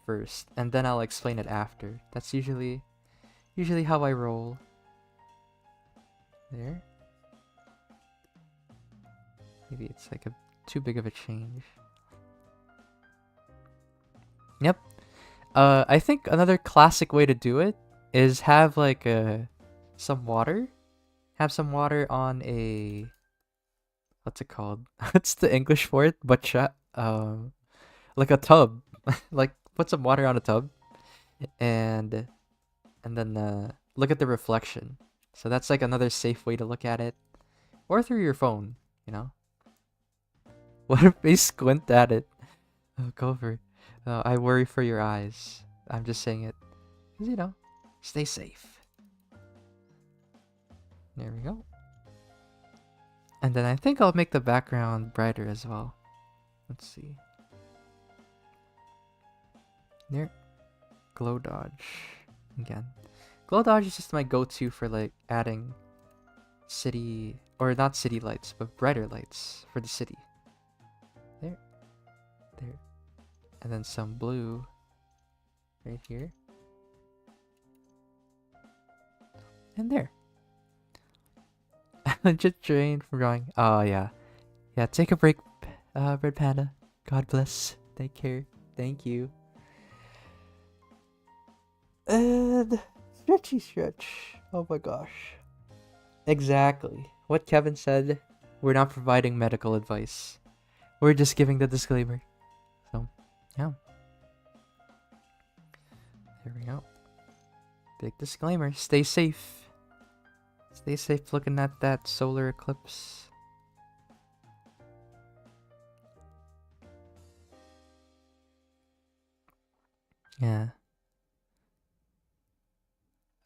first, and then I'll explain it after. That's usually how I roll. There. Maybe it's like too big of a change. Yep. I think another classic way to do it is have like some water. Have some water on a, what's it called? What's the English for it? Butcha. Like a tub. Like put some water on a tub, and then look at the reflection. So that's like another safe way to look at it, or through your phone. You know. What if they squint at it? Oh, cover. I worry for your eyes. I'm just saying it. 'Cause, you know, stay safe. There we go. And then I think I'll make the background brighter as well. Let's see. There. Glow dodge. Again. Glow dodge is just my go-to for like adding city, or not city lights, but brighter lights for the city. There. There. And then some blue right here. And there. Just drained from drawing. Oh, yeah. Yeah, take a break, Red Panda. God bless. Take care. Thank you. And stretchy stretch. Oh my gosh. Exactly. What Kevin said, we're not providing medical advice. We're just giving the disclaimer. So, yeah. There we go. Big disclaimer. Stay safe. Stay safe looking at that solar eclipse. Yeah.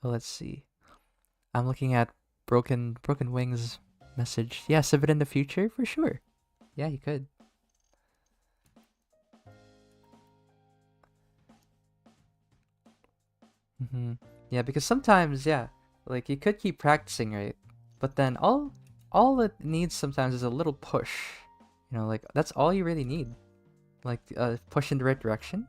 Well, let's see. I'm looking at Broken Wings message. Yeah, save it in the future for sure. Yeah, you could. Yeah, because sometimes, yeah, like you could keep practicing, right? But then all it needs sometimes is a little push. You know, like that's all you really need. Like push in the right direction.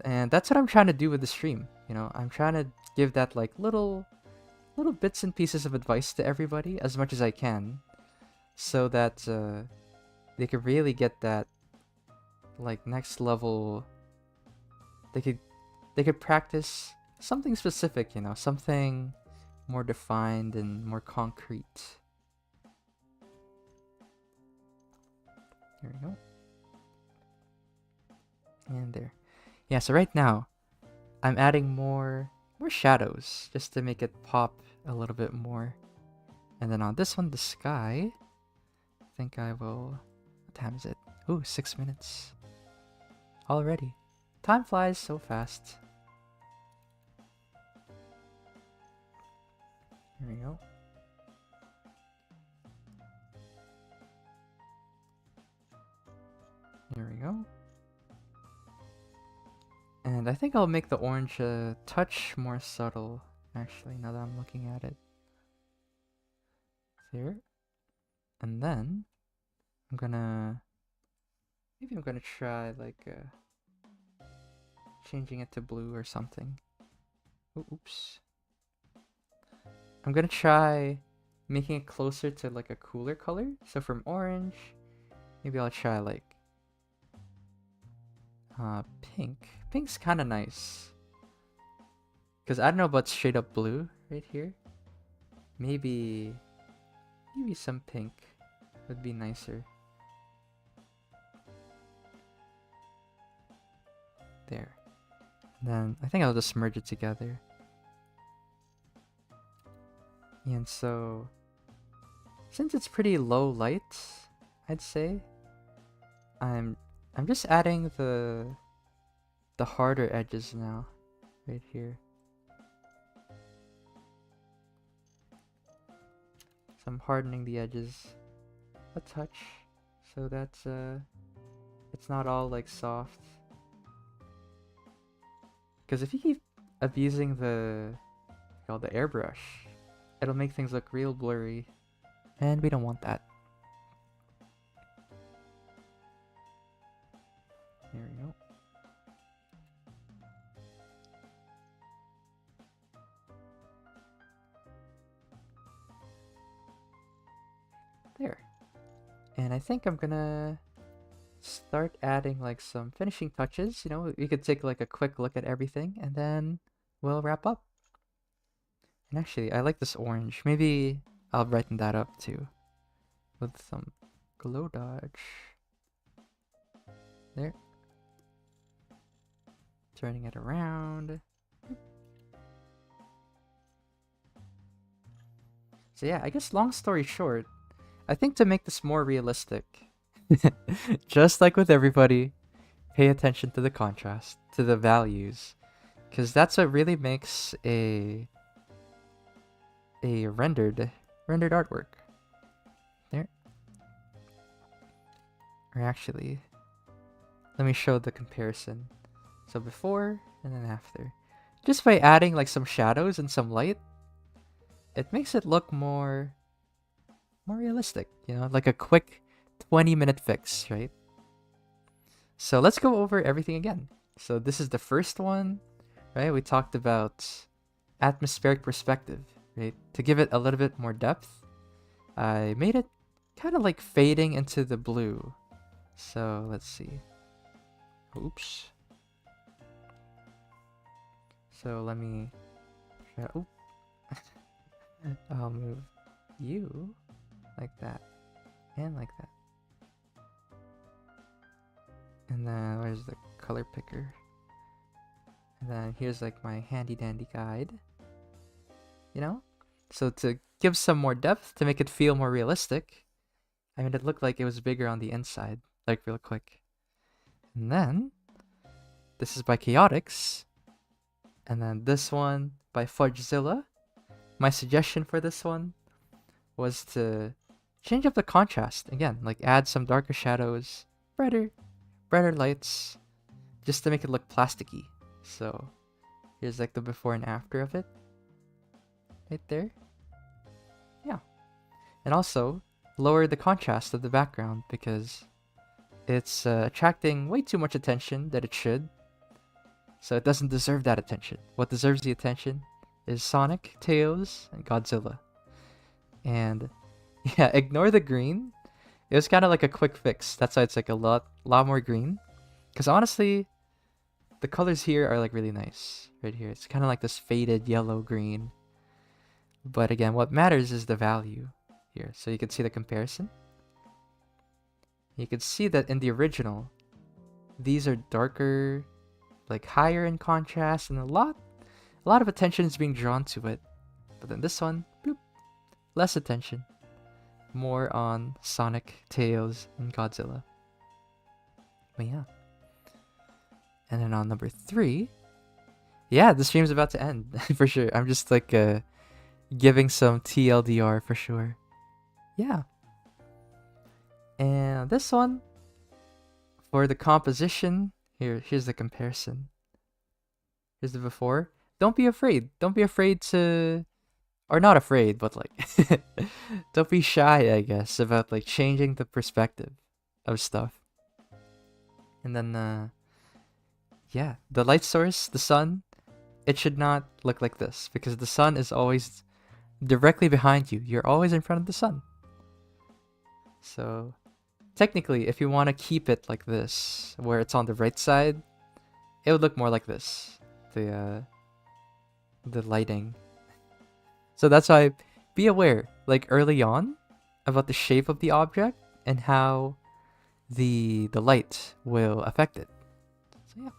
And that's what I'm trying to do with the stream. You know, I'm trying to give that like little bits and pieces of advice to everybody as much as I can, so that they could really get that like next level. They could practice something specific, you know, something more defined and more concrete. There we go. And there. Yeah, so right now, I'm adding more shadows just to make it pop a little bit more. And then on this one, the sky, I think I will... What time is it? Ooh, 6 minutes. Already. Time flies so fast. There we go. There we go. And I think I'll make the orange a touch more subtle, actually, now that I'm looking at it. There. And then, maybe I'm gonna try, like, changing it to blue or something. Oops. I'm gonna try making it closer to, like, a cooler color. So from orange, Maybe I'll try like pink. Pink's kind of nice. Because I don't know about straight up blue right here. Maybe some pink would be nicer. There. Then I think I'll just merge it together. And so, since it's pretty low light, I'd say, I'm just adding the harder edges now, right here. So I'm hardening the edges a touch, so that's it's not all like soft. Because if you keep abusing the airbrush, it'll make things look real blurry, and we don't want that. There we go. There. And I think I'm gonna start adding like some finishing touches. You know, we could take like a quick look at everything and then we'll wrap up. And actually, I like this orange. Maybe I'll brighten that up too with some glow dodge. There. Turning it around. So yeah, I guess long story short, I think to make this more realistic, just like with everybody, pay attention to the contrast, to the values, because that's what really makes a rendered artwork. There. Or actually, let me show the comparison. So before and then after. Just by adding like some shadows and some light, it makes it look more realistic, you know, like a quick 20-minute fix, right? So let's go over everything again. So this is the first one, right? We talked about atmospheric perspective, right? To give it a little bit more depth, I made it kind of like fading into the blue. So let's see. Oops. So let me try. Oh. I'll move you like that and like that. And then where's the color picker? And then here's like my handy dandy guide. You know? So to give some more depth, to make it feel more realistic, I made it look like it was bigger on the inside, like real quick. And then this is by Chaotix. And then this one by Fudgezilla. My suggestion for this one was to change up the contrast. Again, like add some darker shadows, brighter lights, just to make it look plasticky. So here's like the before and after of it. Right there. Yeah. And also lower the contrast of the background because it's attracting way too much attention that it should. So it doesn't deserve that attention. What deserves the attention is Sonic, Tails, and Godzilla. And yeah, ignore the green. It was kind of like a quick fix. That's why it's like a lot more green. Because honestly, the colors here are like really nice. Right here, it's kind of like this faded yellow green. But again, what matters is the value here. So you can see the comparison. You can see that in the original, these are darker, like higher in contrast, and a lot of attention is being drawn to it. But then this one, bloop, less attention. More on Sonic, Tails, and Godzilla. But yeah. And then on number 3, yeah, the stream's about to end for sure. I'm just like giving some TLDR for sure. Yeah. And this one, for the composition, here's the comparison. Here's the before. Don't be afraid. Don't be afraid to, or not afraid, but like, don't be shy, I guess, about like changing the perspective of stuff. And then, yeah, the light source, the sun, it should not look like this because the sun is always directly behind you. You're always in front of the sun. So technically, if you want to keep it like this, where it's on the right side, it would look more like this. The lighting. So that's why be aware, like early on, about the shape of the object and how the light will affect it. So yeah.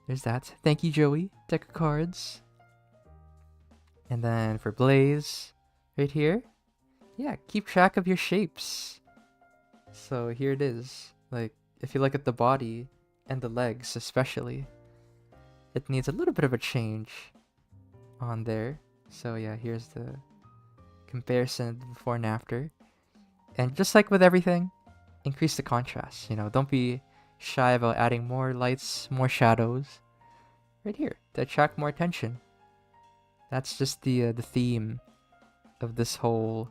There's that. Thank you, Joey. Decko.cards. And then for Blaze, right here. Yeah, keep track of your shapes. So here it is. Like, if you look at the body and the legs especially, it needs a little bit of a change on there. So yeah, here's the comparison before and after. And just like with everything, increase the contrast. You know, don't be shy about adding more lights, more shadows right here to attract more attention. That's just the theme of this whole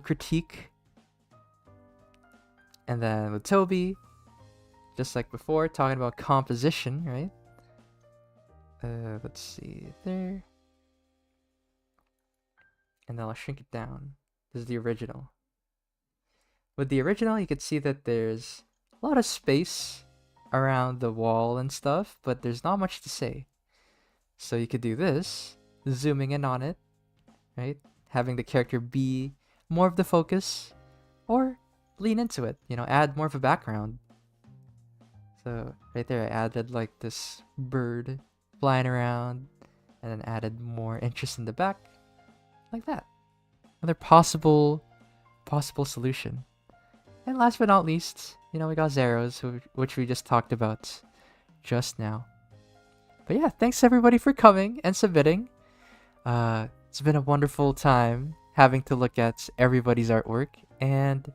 critique. And then with Toby, just like before, talking about composition, right? Let's see there. And then I'll shrink it down. This is the original. With the original, you can see that there's a lot of space around the wall and stuff, but there's not much to say. So you could do this, zooming in on it, right? Having the character be more of the focus, or lean into it, you know, add more of a background. So right there, I added like this bird flying around, and then added more interest in the back, like that. Another possible solution. And last but not least, you know, we got Zarrow's, which we just talked about just now. But yeah, thanks everybody for coming and submitting. It's been a wonderful time having to look at everybody's artwork, and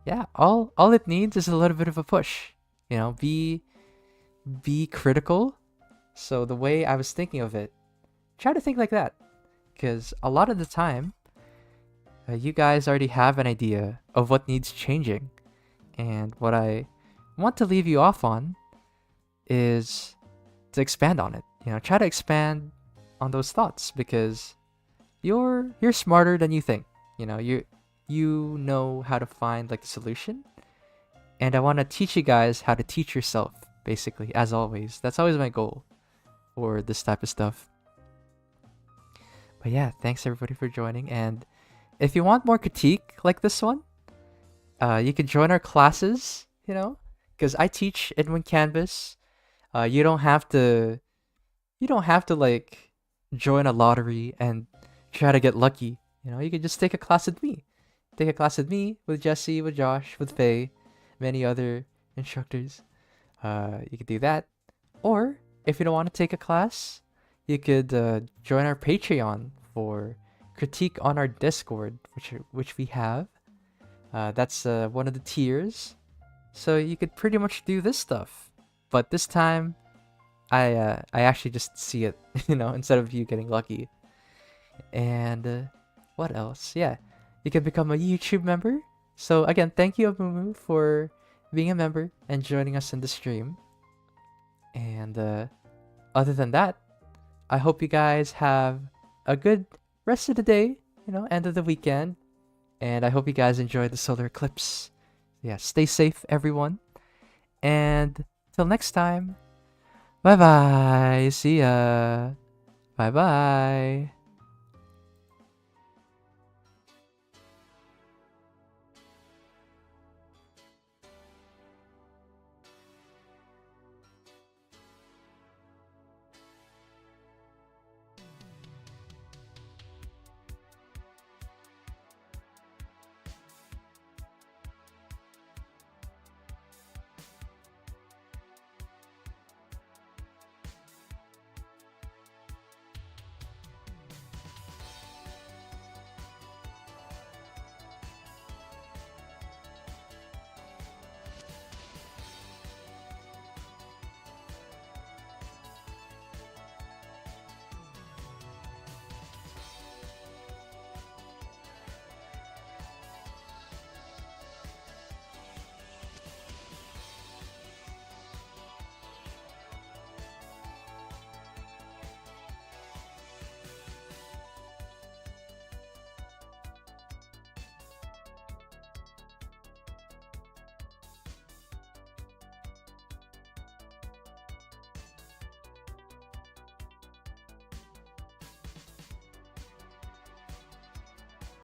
yeah, all it needs is a little bit of a push. You know, be critical. So the way I was thinking of it, try to think like that, because a lot of the time, you guys already have an idea of what needs changing, and what I want to leave you off on is to expand on it. You know, try to expand on those thoughts, because you're smarter than you think. You know, you know how to find like the solution, and I want to teach you guys how to teach yourself, basically, as always. That's always my goal for this type of stuff. But yeah, thanks everybody for joining, and if you want more critique like this one, you can join our classes, you know, because I teach in WinCanvas. You don't have to like join a lottery and try to get lucky. You know, you can just take a class with me. Take a class with me, with Jesse, with Josh, with Faye, many other instructors. You could do that. Or if you don't want to take a class, you could join our Patreon for critique on our Discord, which we have. That's one of the tiers. So you could pretty much do this stuff, but this time I actually just see it, you know, instead of you getting lucky. And what else? Yeah, you can become a YouTube member. So again, thank you, Amumu, for being a member and joining us in the stream. And other than that, I hope you guys have a good rest of the day, you know, end of the weekend. And I hope you guys enjoy the solar eclipse. Yeah, stay safe, everyone. And till next time, bye-bye. See ya. Bye-bye.